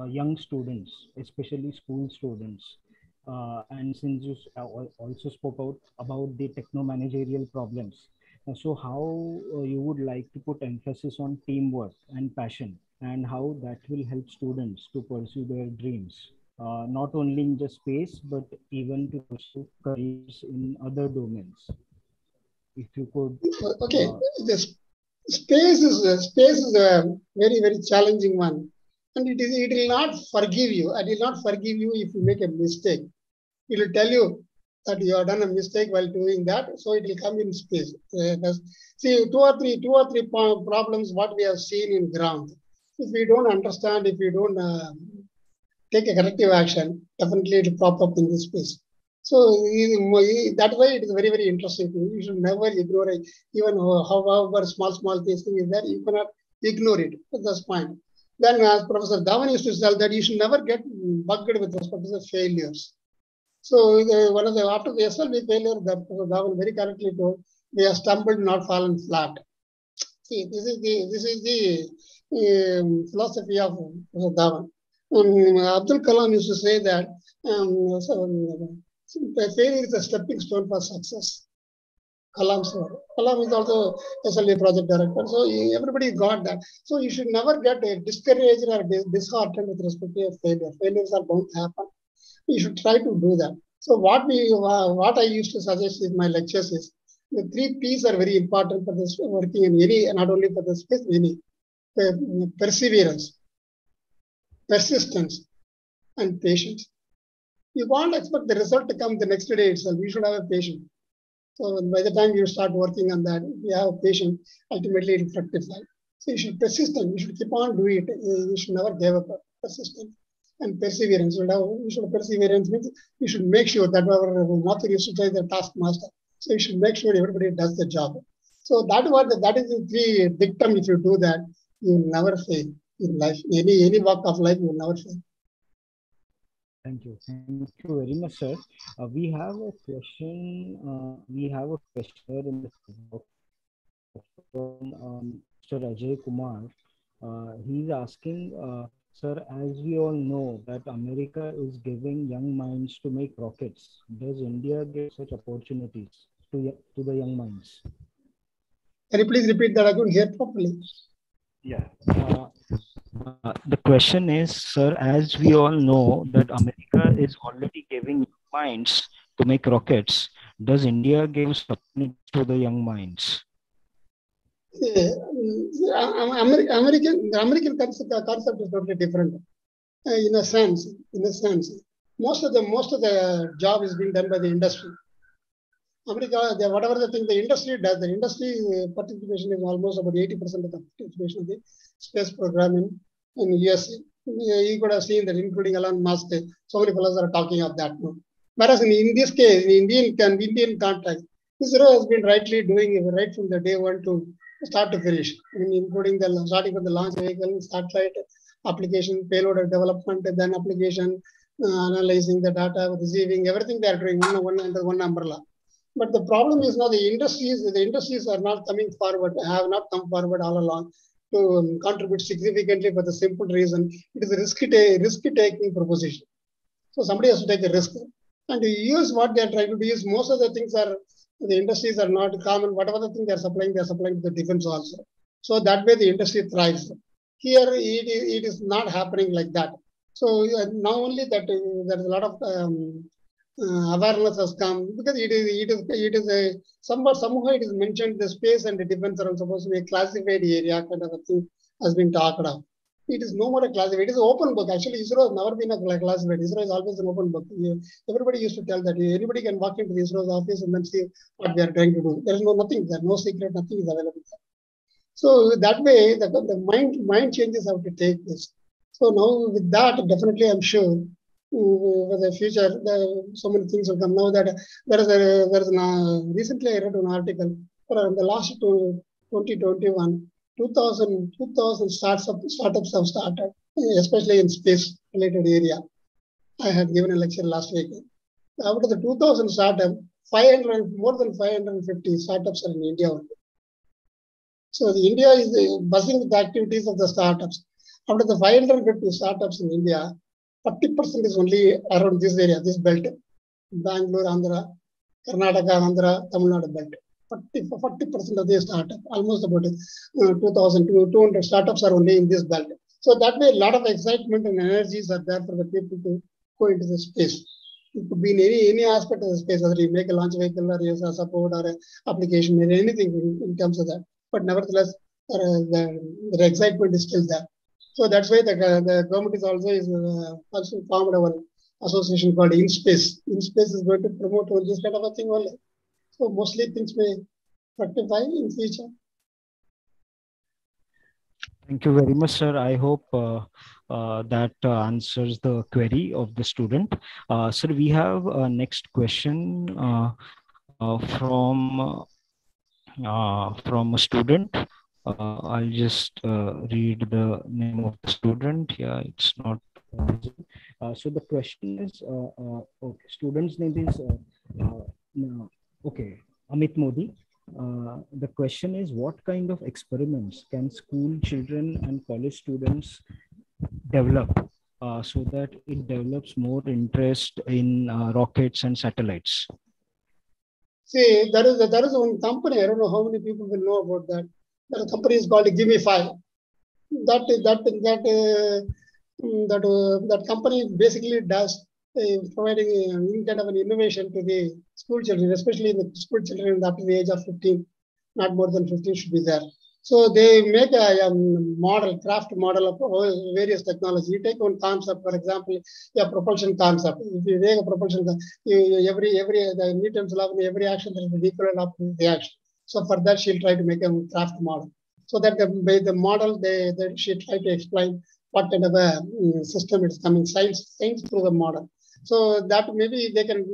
young students, especially school students? And since you also spoke about the techno-managerial problems, so how you would like to put emphasis on teamwork and passion, and how that will help students to pursue their dreams, not only in the space, but even to pursue careers in other domains? If you could. Okay, the space is a very, very challenging one. And it will not forgive you. It will not forgive you if you make a mistake. It will tell you that you have done a mistake while doing that. So it will come in space. See, two or three problems what we have seen in ground. If we don't understand, if we don't take a corrective action, definitely it will pop up in this space. So that way it is very, very interesting thing. You should never ignore it. Even however small thing is there, you cannot ignore it. That's fine. Then as Professor Dhawan used to tell that you should never get bugged with respect to the failures. So after the SLB failure, that Professor Dhawan very correctly told, we have stumbled, not fallen flat. See, this is the philosophy of Professor Dhawan. Abdul Kalam used to say that failure is a stepping stone for success. Kalam is also SLA project director. So everybody got that. So you should never get discouraged or disheartened with respect to failure. Failures are bound to happen. You should try to do that. So what I used to suggest in my lectures is the 3 P's are very important for this working in any, not only for the space, any perseverance, persistence, and patience. You can't expect the result to come the next day itself. You should have a patience. So by the time you start working on that, if you have a patience, ultimately it will fructify. So you should persistent. You should keep on doing it. You should never give up. Persistence and perseverance. You should perseverance means you should make sure that our Mathur used to say the taskmaster. So you should make sure everybody does the job. So that is the 3 dictum. If you do that, you will never fail in life. Any walk of life, you will never fail. Thank you. Thank you very much, sir. We have a question. In the from Mr. Ajay Kumar. He's asking, sir, as we all know that America is giving young minds to make rockets. Does India give such opportunities to the young minds? Can you please repeat that? I couldn't hear properly. Yeah. The question is, sir, as we all know that America is already giving minds to make rockets, does India give opportunities to the young minds? The American concept is totally different. In a sense, most of the job is being done by the industry. America, whatever the thing the industry does, the industry participation is almost about 80% of the participation of the space program in USA. You could have seen that, including Elon Musk, so many fellows are talking of that. No? Whereas in this case, in Indian context, ISRO has been rightly doing it right from the day one to start to finish, including the starting with the launch vehicle, satellite application, payload development, and then application, analyzing the data, receiving everything they are doing under one umbrella. But the problem is now the industries are not coming forward, have not come forward all along to contribute significantly for the simple reason it is a risk-taking proposition. So somebody has to take a risk. And to use what they are trying to do is most of the things are, the industries are not common. Whatever the thing they are supplying to the defense also. So that way the industry thrives. Here it is not happening like that. So not only that there is a lot of awareness has come because it is a somehow it is mentioned the space and the defense are supposed to be a classified area kind of a thing has been talked about. It is no more a classified. It is an open book. Actually, ISRO has never been a classified. ISRO is always an open book. Everybody used to tell that anybody can walk into the ISRO's office and then see what they are trying to do. There is nothing there, no secret, nothing is available there. So that way, the mind changes have to take place. So now with that, definitely I'm sure for the future, so many things will come. Now that recently I read an article in the last 2021, 2000 startups have started, especially in space related area. I had given a lecture last week. Out of the 2000 startups, more than 550 startups are in India only. So India is buzzing with the activities of the startups. Out of the 550 startups in India, 40% is only around this area, this belt. Bangalore, Andhra, Karnataka, Andhra, Tamil Nadu belt. 40% of the startup, almost about 2,200 startups are only in this belt. So that way, a lot of excitement and energies are there for the people to go into the space. It could be in any aspect of the space, whether you make a launch vehicle or use a support or an application or anything in terms of that. But nevertheless, the excitement is still there. So that's why the government is also formed our association called InSpace. InSpace is going to promote this kind of a thing only. So mostly things may fructify in future. Thank you very much, sir. I hope that answers the query of the student. Sir, we have a next question from a student. I'll just read the name of the student. Yeah, it's not. So the question is, okay, student's name is, okay, Amit Modi. The question is, what kind of experiments can school children and college students develop so that it develops more interest in rockets and satellites? See, there is one company. I don't know how many people will know about that. The company is called Give Me 5. That company basically does providing kind of an innovation to the school children, especially the school children up to the age of 15, not more than 15 should be there. So they make a craft model of various technology. You take one concept, for example, a propulsion concept. If you take a propulsion, the Newton's law, every action there is an equivalent of reaction. So for that, she'll try to make a craft model. So that the model, she'll try to explain what kind of a system is coming, science through the model. So that maybe they can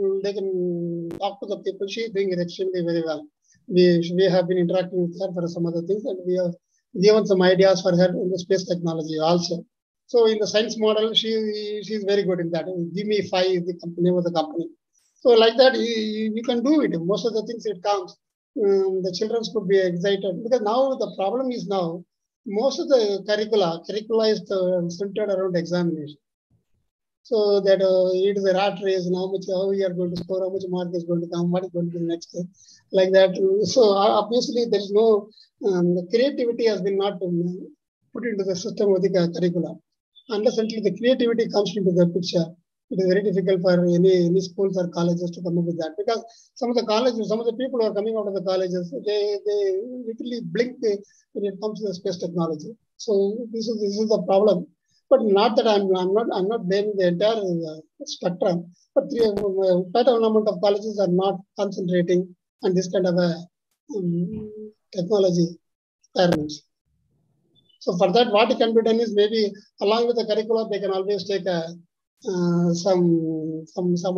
talk to the people. She's doing it extremely very well. We have been interacting with her for some other things, and we have given some ideas for her in the space technology also. So in the science model, she's very good in that. Give Me 5 is the name of the company. So like that, you can do it. Most of the things it comes. The children could be excited because now the problem is now most of the curricula is centered around examination. So that it is a rat race, and how we are going to score, how much mark is going to come, what is going to be next, like that. So obviously there is no the creativity has been not put into the system of the curricula. Unless until the creativity comes into the picture, It is very difficult for any schools or colleges to come up with that, because some of the colleges, some of the people who are coming out of the colleges, they literally blink when it comes to the space technology. So this is the problem. But not that I'm not blaming the entire spectrum, but quite a number of colleges are not concentrating on this kind of a technology requirements. So for that, what can be done is maybe along with the curriculum, they can always take a some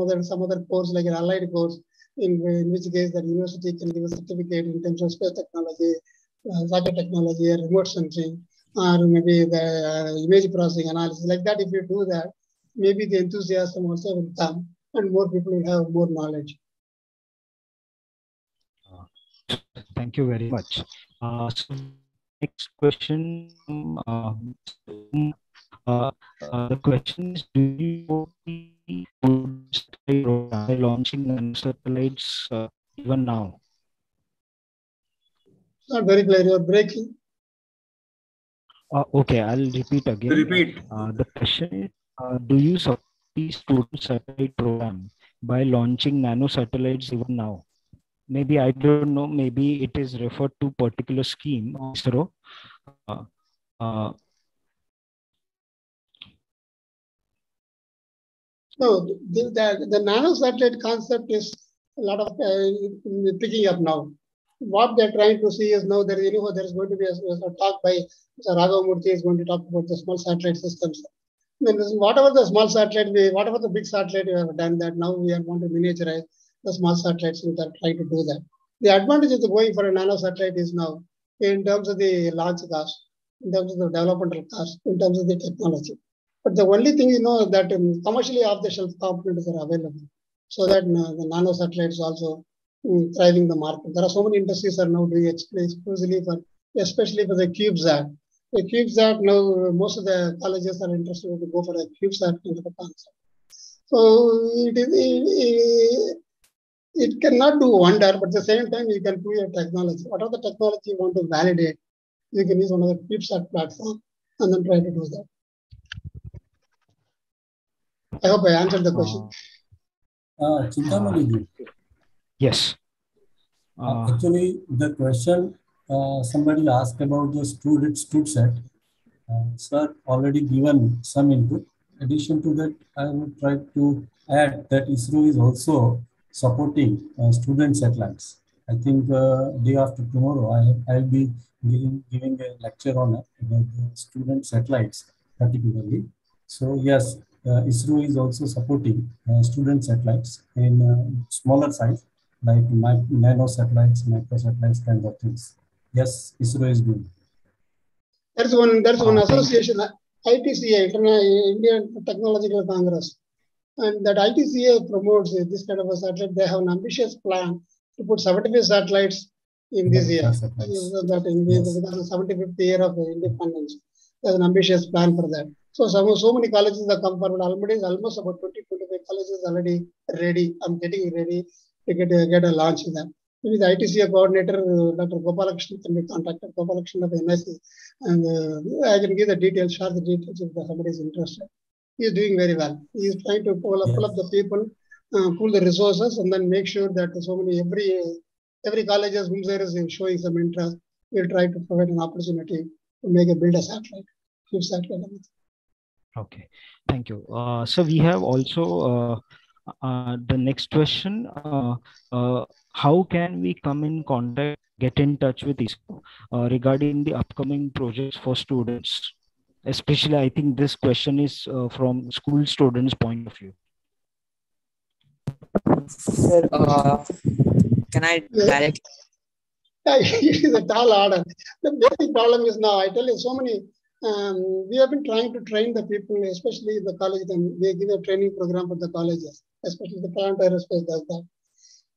other course, like an allied course, in which case the university can give a certificate in terms of space technology, rocket technology, or remote sensing, or maybe the image processing analysis. Like that, if you do that, maybe the enthusiasm also will come, and more people will have more knowledge. Thank you very much. So next question. The question is: do you by launching nanosatellites even now? Not very clear. You're breaking. Okay, I'll repeat again. Repeat. The question is: do you support the student satellite program by launching nanosatellites even now? Maybe, I don't know, maybe it is referred to particular scheme of ISRO. No, the nanosatellite concept is a lot of picking up now. What they're trying to see is now there is going to be a talk by Mr. Raghavamurthy is going to talk about the small satellite systems. Then whatever the small satellite, whatever the big satellite we have done, that now we are going to miniaturize the small satellites. We are trying to do that. The advantage of going for a nanosatellite is now in terms of the launch cost, in terms of the developmental cost, in terms of the technology. But the only thing that commercially off-the-shelf components are available, so that the nanosatellites also thriving the market. There are so many industries are now doing exclusively for, especially for the CubeSat. The CubeSat now, most of the colleges are interested to go for a CubeSat kind of a concept. So it cannot do wonder, but at the same time, you can prove your technology. Whatever the technology you want to validate, you can use one of the CubeSat platform and then try to do that. I hope I answered the question. Chintamani, yes. Actually, the question somebody asked about the StudSat. Sir already given some input. In addition to that, I would try to add that ISRO is also supporting student satellites. I think day after tomorrow, I'll be giving a lecture on about the student satellites particularly. So yes, ISRO is also supporting student satellites in smaller size, like nano satellites, micro satellites, kind of things. Yes, ISRO is doing. There's one association, ITCA, Indian Technological Congress, and that ITCA promotes this kind of a satellite. They have an ambitious plan to put 75 satellites in this year. That because of the 75th year of independence, there's an ambitious plan for that. So many colleges have come forward. Almost about 20-25 colleges already ready. I'm getting ready to get a launch in that. Maybe the ITCA coordinator, Dr. Gopalakrishnan, can be contacted. Gopalakrishnan of the NIC, and I can give the details, share the details if somebody is interested. He is doing very well. He is trying to pull up the people, pull the resources, and then make sure that every college whom there is showing some interest, we'll try to provide an opportunity to build a satellite, Okay, thank you. So we have also the next question. How can we come in contact, get in touch with ISRO regarding the upcoming projects for students? Especially, I think this question is from school students' point of view. Sir, can I directly? It is a tall order. The basic problem is now, I tell you, so many, we have been trying to train the people, especially in the college, and we give a training program for the colleges, especially the Plant Aerospace does that.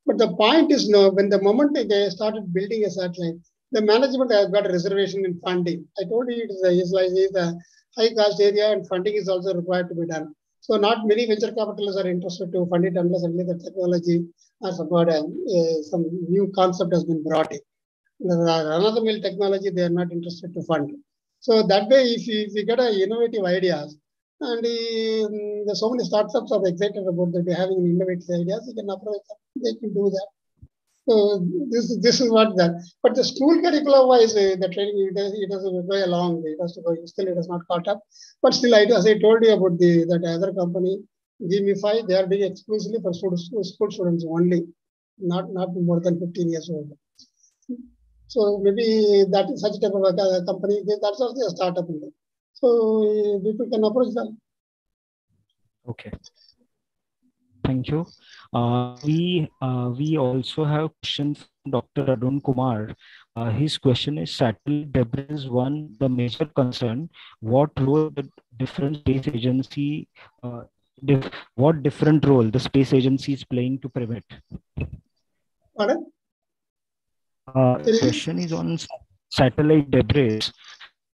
But the point is now, when the moment they started building a satellite, the management has got a reservation in funding. I told you it is a high cost area and funding is also required to be done. So not many venture capitalists are interested to fund it unless only the technology or some new concept has been brought in. Another mill technology, they are not interested to fund. So that way, if we get innovative ideas, And there's so many startups are excited about that, having innovative ideas. You can approach them, they can do that. So this is what that. But the school curriculum wise, the training it doesn't go a long way. It has to go. Still, it has not caught up. But still, as I told you about that other company, Gamify, they are doing exclusively for school students only, not more than 15 years old. So maybe that is such type of a company. That's also a startup. So people can approach them. Okay. Thank you. We also have questions from Dr. Arun Kumar. His question is: satellite debris is the major concern. What role the different space agency, what different role the space agency is playing to prevent? Pardon? Question is on satellite debris.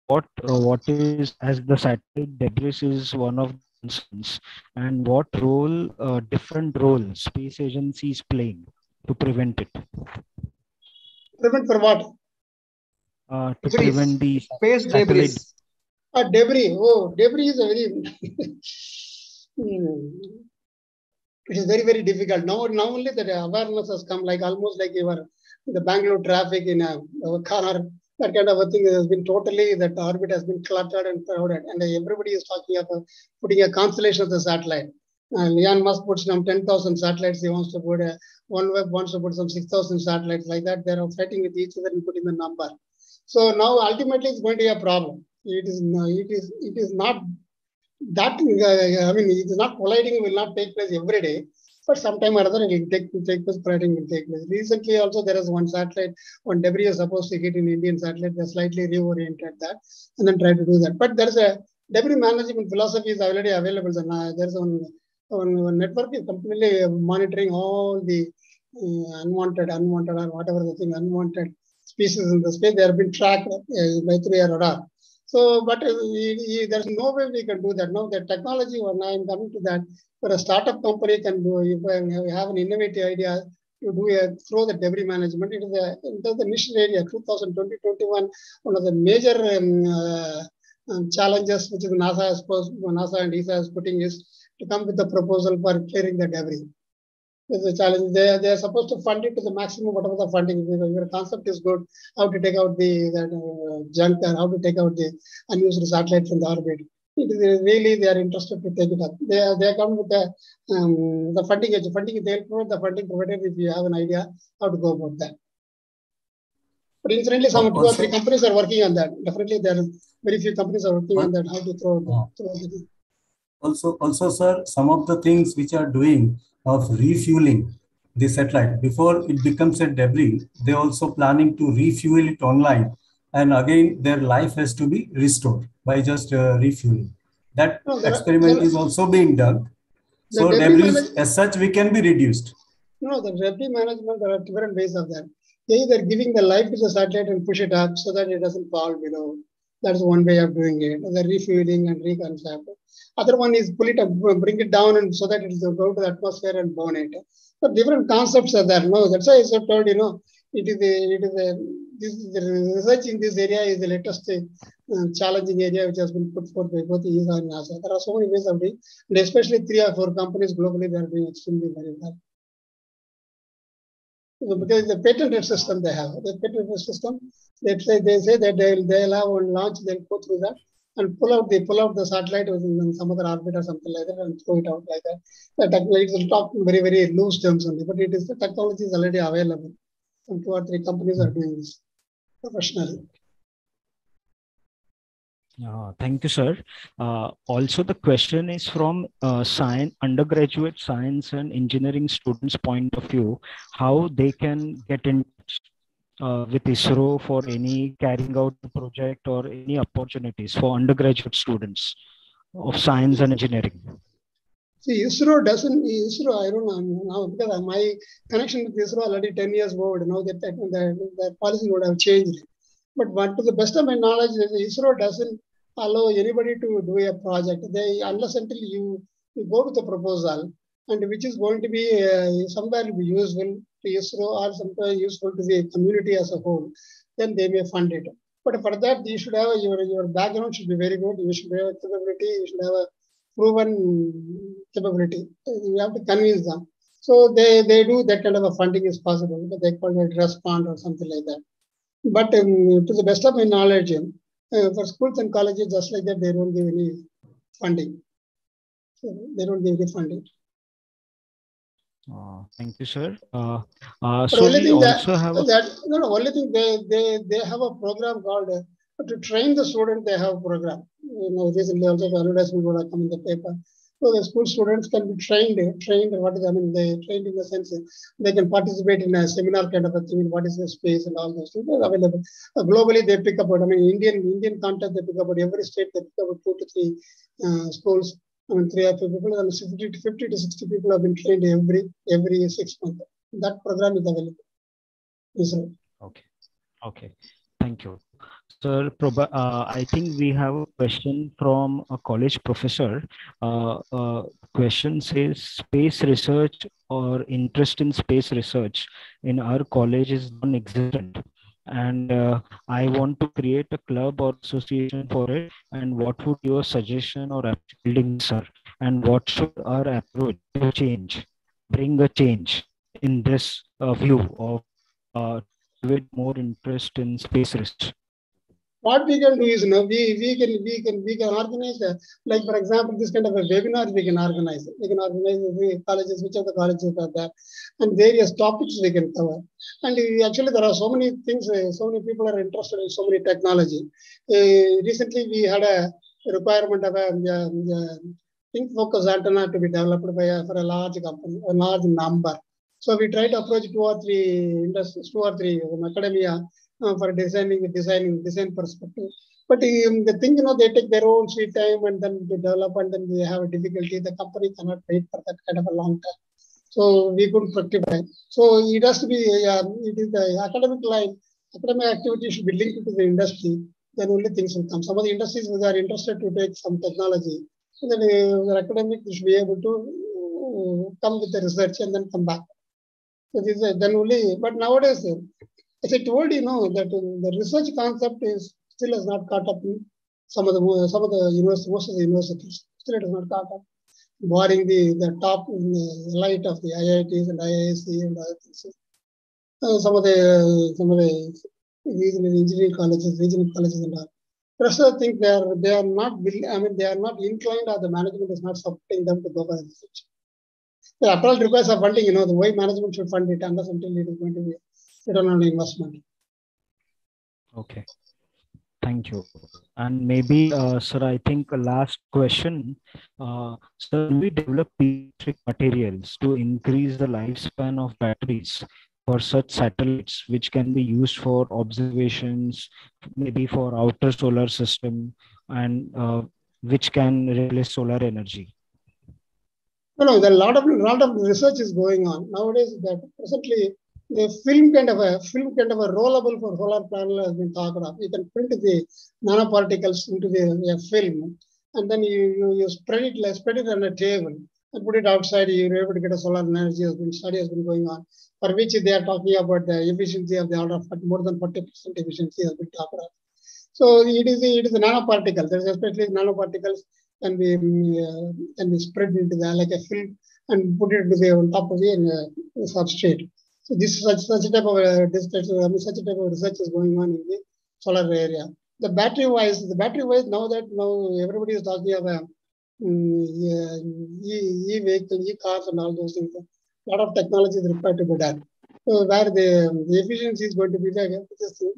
What is, as the satellite debris is one of the concerns, and what role, different role space agency is playing to prevent it? Prevent for what? To prevent the space debris. Debris. Oh, debris is a very it is very, very difficult. Now only that awareness has come, like almost like the Bangalore traffic in a car, that kind of a thing has been totally, that orbit has been cluttered and crowded, and everybody is talking about putting a constellation of the satellite. Elon Musk puts some 10,000 satellites. He wants to put OneWeb wants to put some 6,000 satellites, like that. They are fighting with each other and putting the number. So now ultimately it's going to be a problem. It is not that, I mean, it is not colliding, will not take place every day, but sometime or other it will take place, colliding will take place. Recently also there is one satellite, one debris is supposed to hit in Indian satellite. They slightly reoriented that and then try to do that. But there is a debris management philosophy is already available. There is one network is completely monitoring all the unwanted or whatever the thing, unwanted species in the space. They have been tracked by through a radar. So, but there's no way we can do that. Now, the technology, when I'm coming to that, for a startup company can do, if you have an innovative idea to do through the debris management, it is a niche area. 2020-21, one of the major challenges which is NASA and ESA is putting is to come with a proposal for clearing the debris. There's a challenge. They are supposed to fund it to the maximum, whatever the funding. Your concept is good. How to take out the junk, and how to take out the unused satellite from the orbit. It is really, they are interested to take it up. They come with the funding. They'll provide the funding provided if you have an idea how to go about that. But incidentally, some 2 or 3 companies are working on that. Definitely, there are very few companies are working on that. How to throw it. Also, sir, some of the things which are doing of refueling the satellite before it becomes a debris, they're also planning to refuel it online, and again their life has to be restored by just refueling. That experiment is also being done. So debris as such we can be reduced. No, the debris management, there are different ways of that. They either giving the life to the satellite and push it up so that it doesn't fall below. That's one way of doing it. The refueling and reconcept. Other one is pull it up, bring it down, and so that it will go to the atmosphere and burn it. So different concepts are there. No, that's why I told the research in this area is the latest challenging area which has been put forth by both ESA and NASA. There are so many ways of doing, and especially 3 or 4 companies globally, they are doing extremely very well. Because the patented system they have, the patented system, they say that they'll have one launch, they'll go through that and pull out the satellite within some other orbit or something like that and throw it out like that. The technology will talk in very, very loose terms only, but the technology is already available. Some 2 or 3 companies are doing this professionally. Thank you, sir. Also, the question is from undergraduate science and engineering students' point of view, how they can get in touch with ISRO for any carrying out the project or any opportunities for undergraduate students of science and engineering. See, ISRO, I don't know now, because my connection with ISRO already 10 years old. Now the policy would have changed. But to the best of my knowledge, ISRO doesn't allow anybody to do a project. Unless until you go with a proposal, and which is going to be somewhere be useful to ISRO or somewhere useful to the community as a whole, then they may fund it. But for that, you should have your background should be very good. You should have capability. You should have proven capability. You have to convince them. So they do that kind of a funding is possible, but they call it trust fund or something like that. But to the best of my knowledge, for schools and colleges, just like that, they don't give any funding. So they don't give any funding. Thank you, sir. But So only we thing also have only thing they have a program called to train the student. They have a program. Recently also the advertisement would come in the paper. So the school students can be trained. What is they trained in the sense they can participate in a seminar kind of a thing. What is the space and all those things are available. Globally, they pick up. Indian content they pick up. Every state they pick up 2 to 3 schools. 3 or 4 people, and 50 to 60 people have been trained every 6 months. That program is available. Yes, sir. Okay. Thank you. Sir, I think we have a question from a college professor. Question says, space research or interest in space research in our college is non-existent. And I want to create a club or association for it. And what would your suggestion or building, sir? And what should our approach to change, bring a change in this view of with more interest in space research? What we can do is, we can organize like for example, this kind of a webinar we can organize. We can organize the colleges, which are the colleges are there, and various topics we can cover. And actually, there are so many things. So many people are interested in so many technology. Recently, we had a requirement of a think focus antenna to be developed for a large company, a large number. So we try to approach 2 or 3 industries, 2 or 3 academia. For design perspective, but the thing they take their own sweet time and then they develop and then they have a difficulty. The company cannot wait for that kind of a long time, so we couldn't fructify. So it has to be it is the academic line. Academic activity should be linked to the industry. Then only things will come. Some of the industries who are interested to take some technology, so then the academic should be able to come with the research and then come back. So this is then only. But nowadays, as I told that the research concept is still has not caught up in some of the most of the universities. Still it has not caught up, barring the top light of the IITs and IISc and other things. Some of the regional engineering colleges, regional colleges and all. Rest of the things they are not. They are not inclined, or the management is not supporting them to go for research. The approach requires a funding. The way management should fund it unless until it is going to be return on investment. Okay, thank you. And maybe, sir, I think last question. Sir, we develop electric materials to increase the lifespan of batteries for such satellites, which can be used for observations, maybe for outer solar system, and which can replace solar energy. No, there are a lot of research is going on nowadays. That presently the film kind of a rollable for solar panel has been talked of. You can print the nanoparticles into the film, and then you spread it on a table and put it outside. You're able to get a solar energy. Study has been going on, for which they are talking about the efficiency of the order of more than 40% efficiency has been talked of. So it is a nanoparticle. There's especially nanoparticles can be spread into like a film and put it on top of the substrate. So this is such a type of research is going on in the solar area. The battery wise, now everybody is talking about e-vehicle, e-cars and all those things. A lot of technology is required to be done. So where the efficiency is going to be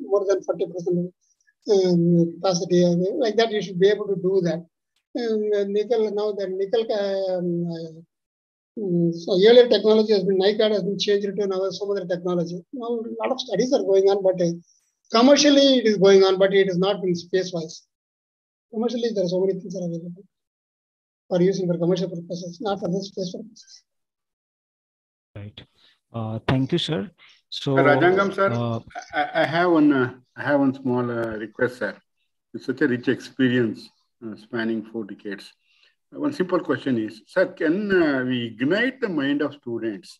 more than 40% capacity, like that, you should be able to do that. Nickel, now the nickel, so earlier technology has been, NICAD has been changed to now some other technology. Now a lot of studies are going on, but commercially it is going on, but it is not in space-wise. Commercially, there are so many things are available for using for commercial purposes, not for the space purposes. Right. Thank you, sir. So, Rajangam, sir, I have one small request, sir. It's such a rich experience spanning 4 decades. One simple question is, sir, can we ignite the mind of students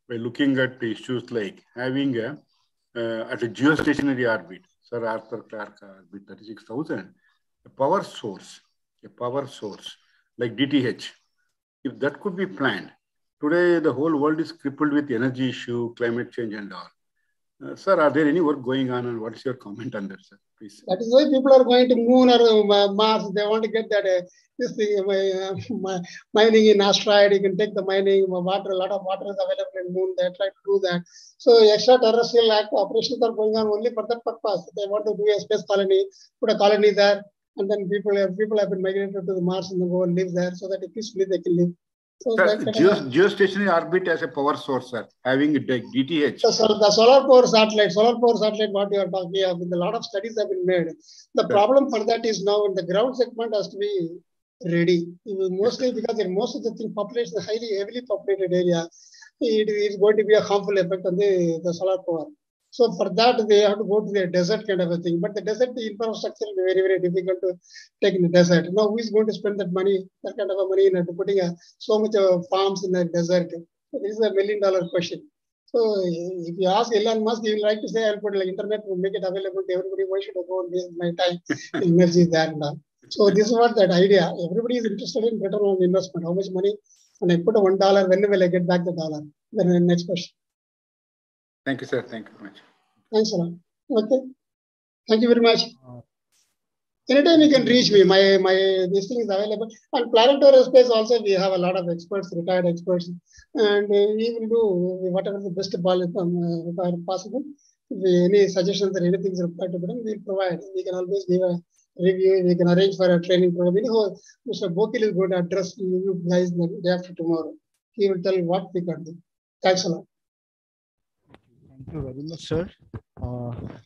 by looking at issues like having at a geostationary orbit, Sir Arthur Clarke orbit 36,000, a power source like DTH. If that could be planned, today the whole world is crippled with energy issue, climate change and all. Sir, are there any work going on, and what is your comment on that, sir? Please. That is why people are going to Moon or Mars. They want to get that this thing, mining in asteroid. You can take the mining water. A lot of water is available in Moon. They try to do that. So extraterrestrial operations are going on only for that purpose. They want to do a space colony, put a colony there, and then people have been migrated to the Mars and they go and live there, so that peacefully they can live. So sir, geostationary orbit as a power source, sir, having DTH. So the solar power satellite, what you are talking of, a lot of studies have been made. The problem for that is now in the ground segment has to be ready. Mostly because in most of the thing, population is heavily populated area, it is going to be a harmful effect on the solar power. So for that, they have to go to the desert kind of a thing. But the desert, the infrastructure is very, very difficult to take in the desert. Now, who is going to spend that money, that kind of a money, in putting so much farms in the desert? So this is $1 million question. So if you ask Elon Musk, he will like to say, I'll put like internet to make it available to everybody. Why should I go and waste my time, energy there and all? So this is what that idea. Everybody is interested in return on investment. How much money? And I put a $1, when will I get back the dollar? Then the next question. Thank you, sir. Thank you very much. Thanks a lot. Okay. Thank you very much. Anytime you can reach me, this thing is available. And Planetary Space also, we have a lot of experts, retired experts, and we will do whatever the best possible. If any suggestions or anything is required to be done, we'll provide. We can always give a review. We can arrange for a training program. Mr. Bokil is going to address you guys the day after tomorrow. He will tell what we can do. Thanks a lot. Thank you very much, sir.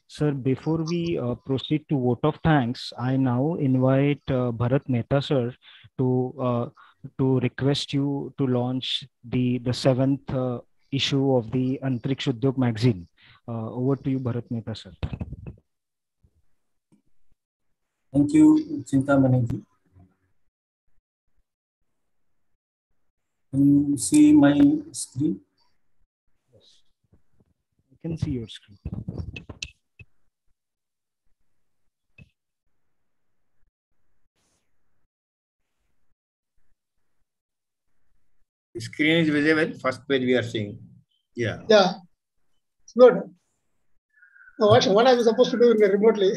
Sir, before we proceed to vote of thanks, I now invite Bharat Mehta, sir, to request you to launch the 7th issue of the Antriksh Udyog magazine. Over to you, Bharat Mehta, sir. Thank you, Chintamani ji. Can you see my screen? Yes, I can see your screen. The screen is visible. First page we are seeing. Yeah. Yeah. It's good. What are we supposed to do remotely?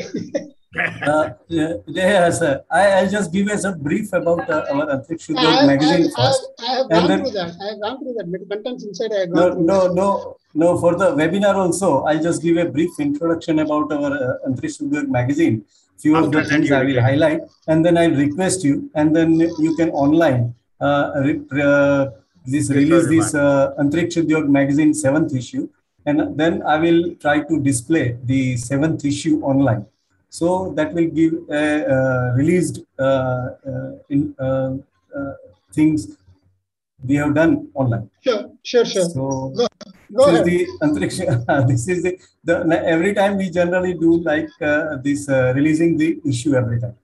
Yeah, sir. I'll just give us a brief about our Antriksh Udyog magazine first. I have gone through that. I have gone through that. The contents inside I have gone through. No. For the webinar also, I'll just give a brief introduction about our Antriksh Udyog magazine. Few of the things I will highlight, and then I'll request you, and then you can online release this Antriksh Udyog magazine 7th issue, and then I will try to display the 7th issue online. So that will give released things we have done online. Sure. So go ahead. This is the every time we generally do like this releasing the issue every time.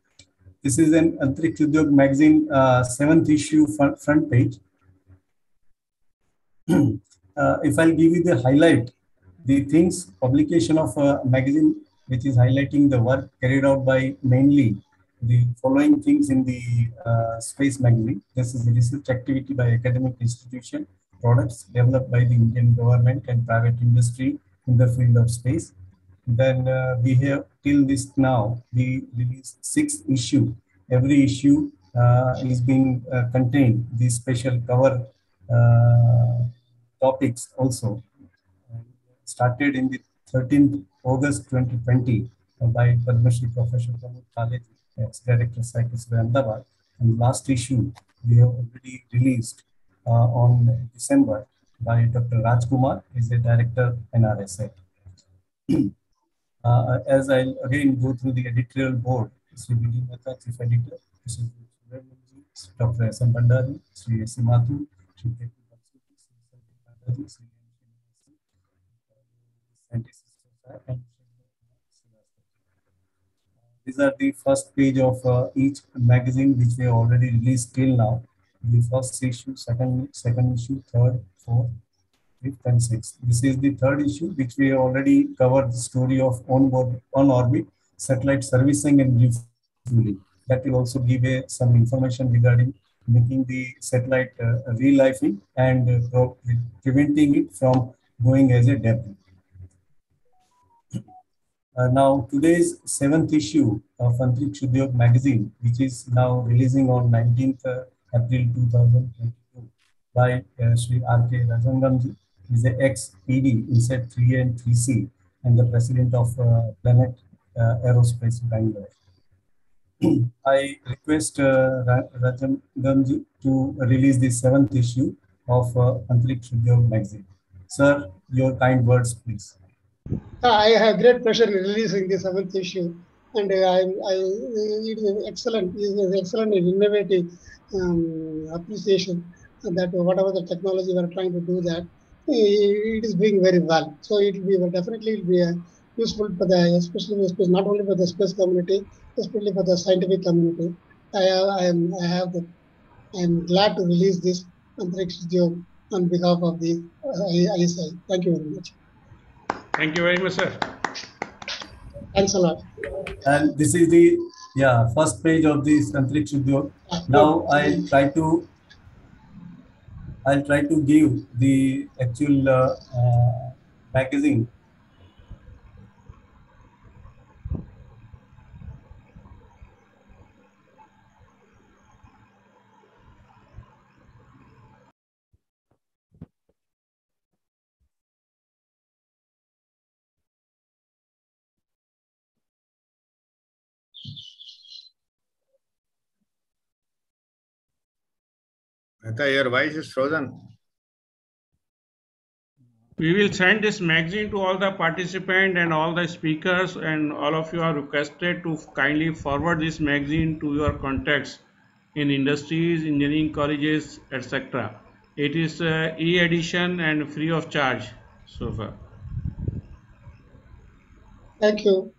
This is an Antriksh Udyog magazine 7th issue front page. If I'll give you the highlight, the things publication of a magazine which is highlighting the work carried out by mainly the following things in the space magazine. This is the research activity by academic institution, products developed by the Indian government and private industry in the field of space. Then we have till this now, we released 6 issues. Every issue is being contained these special cover topics also. Started in the 13th August 2020 by Padma Shri Professor Pramod Kale, ex-director Psychiatry Ahmedabad. And last issue we have already released on December by Dr. Rajkumar, is the director NRSA. As I'll again go through the editorial board, Sri B.D. Mehta, Chief Editor, Sri Dr. S.M. Bandari, Sri S. Mathu, Sri K. Sri these are the first page of each magazine which we have already released till now. The first issue, second issue, third, fourth, fifth, and sixth. This is the third issue which we have already covered the story of on-orbit satellite servicing and refueling. That will also give some information regarding making the satellite re-lifing and preventing it from going as a debris. Now, today's 7th issue of Antriksh Udyog magazine, which is now releasing on 19th April 2022 by Sri R.K. Rajangamji, is the ex-PD INSET 3A and 3C and the president of Planet Aerospace Bangalore. I request Rajangamji to release the 7th issue of Antriksh Udyog magazine. Sir, your kind words, please. I have great pleasure in releasing the 7th issue, and it is excellent. It is excellent and innovative appreciation that whatever the technology we are trying to do, that it is doing very well. So it will be definitely useful for the especially not only for the space community, especially for the scientific community. I am glad to release this Antriksh Udyog on behalf of the ISI. Thank you very much. Thank you very much, sir. Thanks a lot. And this is the first page of this Antriksh Udyog. Now I'll try to give the actual magazine. Your voice is frozen. We will send this magazine to all the participants and all the speakers, and all of you are requested to kindly forward this magazine to your contacts in industries, engineering colleges, etc. It is e-edition and free of charge so far. Thank you.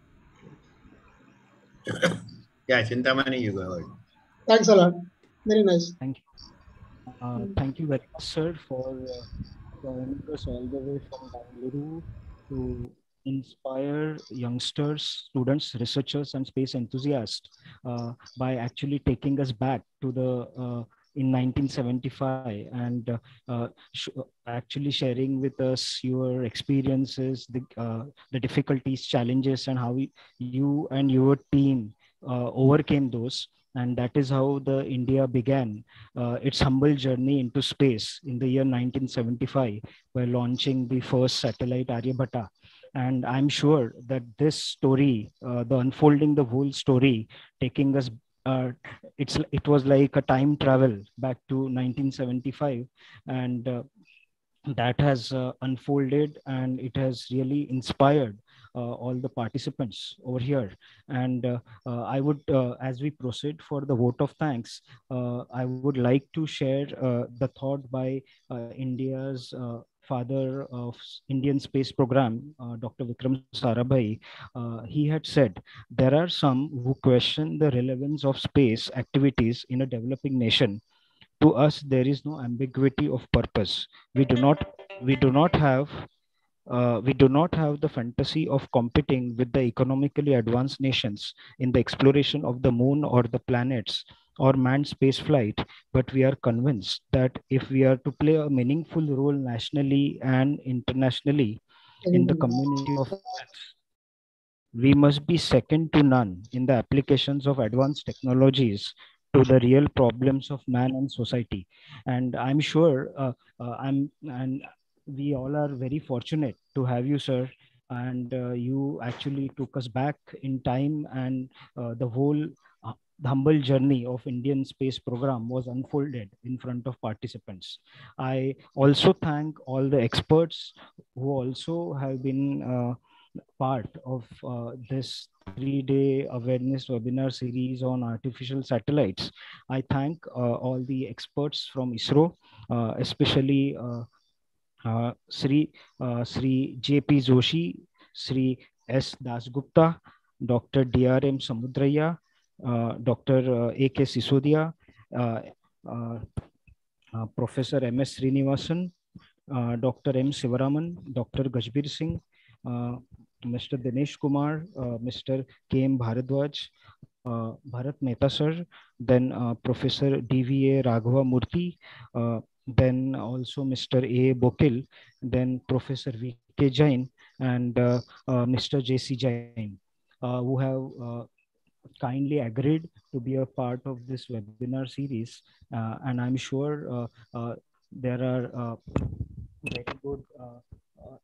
Yeah, Chintamani, you go ahead. Thanks a lot. Very nice. Thank you. Thank you very much, sir, for joining us all the way from Bangalore to inspire youngsters, students, researchers, and space enthusiasts by actually taking us back to the in 1975 and actually sharing with us your experiences, the difficulties, challenges, and how you and your team overcame those. And that is how the India began its humble journey into space in the year 1975 by launching the first satellite Aryabhata. And I'm sure that this story, the unfolding the whole story, taking us, it was like a time travel back to 1975, and that has unfolded, and it has really inspired all the participants over here. And I would, as we proceed for the vote of thanks, I would like to share the thought by India's father of Indian space program, Dr. Vikram Sarabhai. He had said, there are some who question the relevance of space activities in a developing nation. To us, there is no ambiguity of purpose. We do not have the fantasy of competing with the economically advanced nations in the exploration of the moon or the planets or manned space flight, but we are convinced that if we are to play a meaningful role nationally and internationally in the community of Earth, we must be second to none in the applications of advanced technologies to the real problems of man and society. And I'm sure and we all are very fortunate to have you, sir. And you actually took us back in time, and the whole humble journey of Indian space program was unfolded in front of participants. I also thank all the experts who also have been part of this 3-day awareness webinar series on artificial satellites. I thank all the experts from ISRO, especially Sri J.P. Joshi, Sri S. Dasgupta, Dr. D.R.M. Samudraya, Dr. A.K. Sisodia, Professor M.S. Srinivasan, Dr. M. Sivaraman, Dr. Gajbir Singh, Mr. Dinesh Kumar, Mr. K.M. Bharadwaj, Bharat Mehta sir, then Professor D.V.A. Raghava Murthy, then also Mr. A. Bokil, then Professor V.K. Jain, and Mr. J.C. Jain, who have kindly agreed to be a part of this webinar series. And I'm sure there are very good,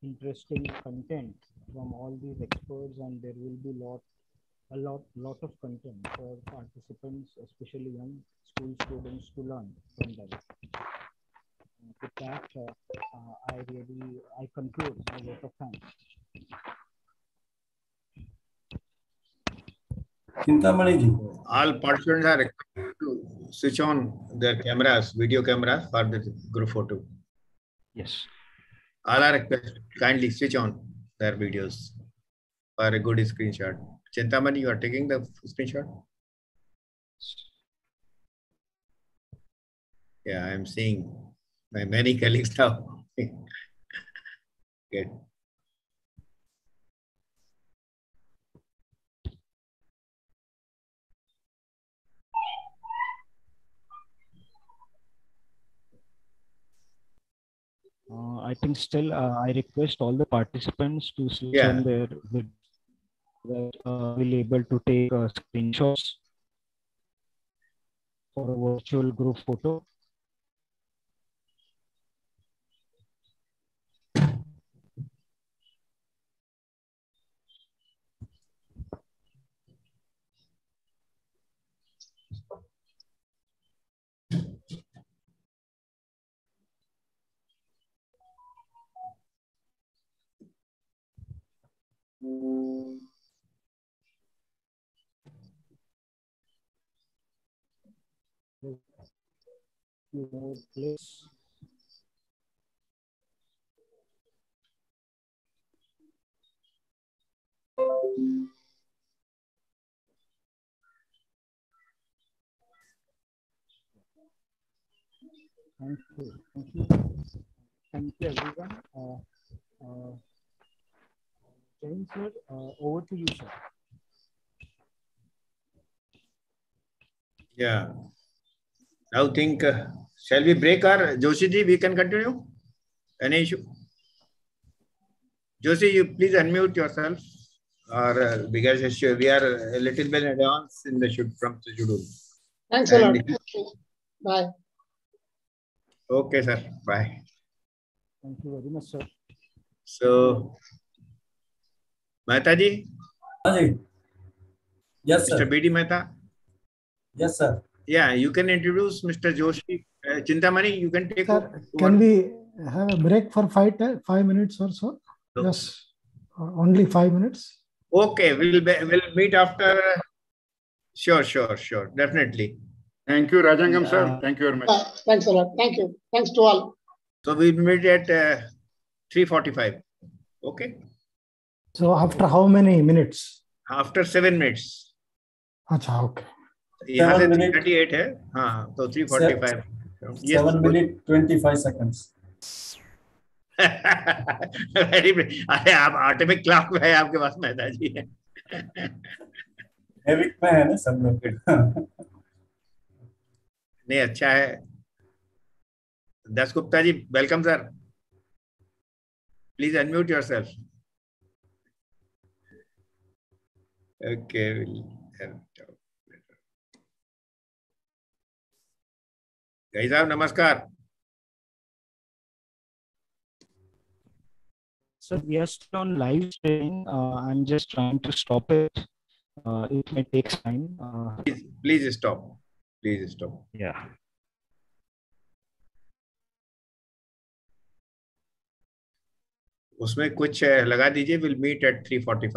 interesting content from all these experts, and there will be a lot of content for participants, especially young school students, to learn from them. With that, I conclude my vote of thanks. Chintamani ji. All participants are required to switch on their cameras, video cameras for the group photo. Yes. All are requested kindly switch on their videos for a good screenshot. Chintamani, you are taking the screenshot? Yeah, I am seeing my many colleagues now. Good. I think still I request all the participants to switch Yeah. on their video that will able to take screenshots for a virtual group photo. Few more clicks. Thank you. Thank you. Thank you, everyone. Jain sir, over to you, sir. Yeah. Now think, shall we break or Joshi ji, we can continue? Any issue? Joshi, you please unmute yourself, or because we are a little bit advanced in the shoot from the schedule. Thanks a lot. Thank you. Bye. Okay, sir. Bye. Thank you very much, sir. So, Mehta ji? Yes, sir. Mr. B.D. Mehta? Yes, sir. Yeah, you can introduce Mr. Joshi. Chintamani, you can take Sir, over. can we have a break for 5 minutes or so? No. Yes, only 5 minutes. Okay, we'll meet after. Sure, definitely. Thank you, Rajangam sir. Thank you very much. Thanks a lot. Thank you. Thanks to all. So we'll meet at 3:45. Okay. So after how many minutes? After 7 minutes. Acha, okay. यहाँ 7 से minutes. 3:38 है. हाँ, तो 3:45. 7 minutes 25 seconds. Very. अरे आप atomic clock में है आपके पास मेहता जी है. Heavy में है ना सब लोग. नहीं अच्छा है. Das Gupta ji, welcome sir. Please unmute yourself. Okay. Guys, namaskar. So we are still on live streaming. I'm just trying to stop it. It may take time. Please stop. Please stop. Yeah. उसमें कुछ लगा दीजिए. We'll meet at 3:45.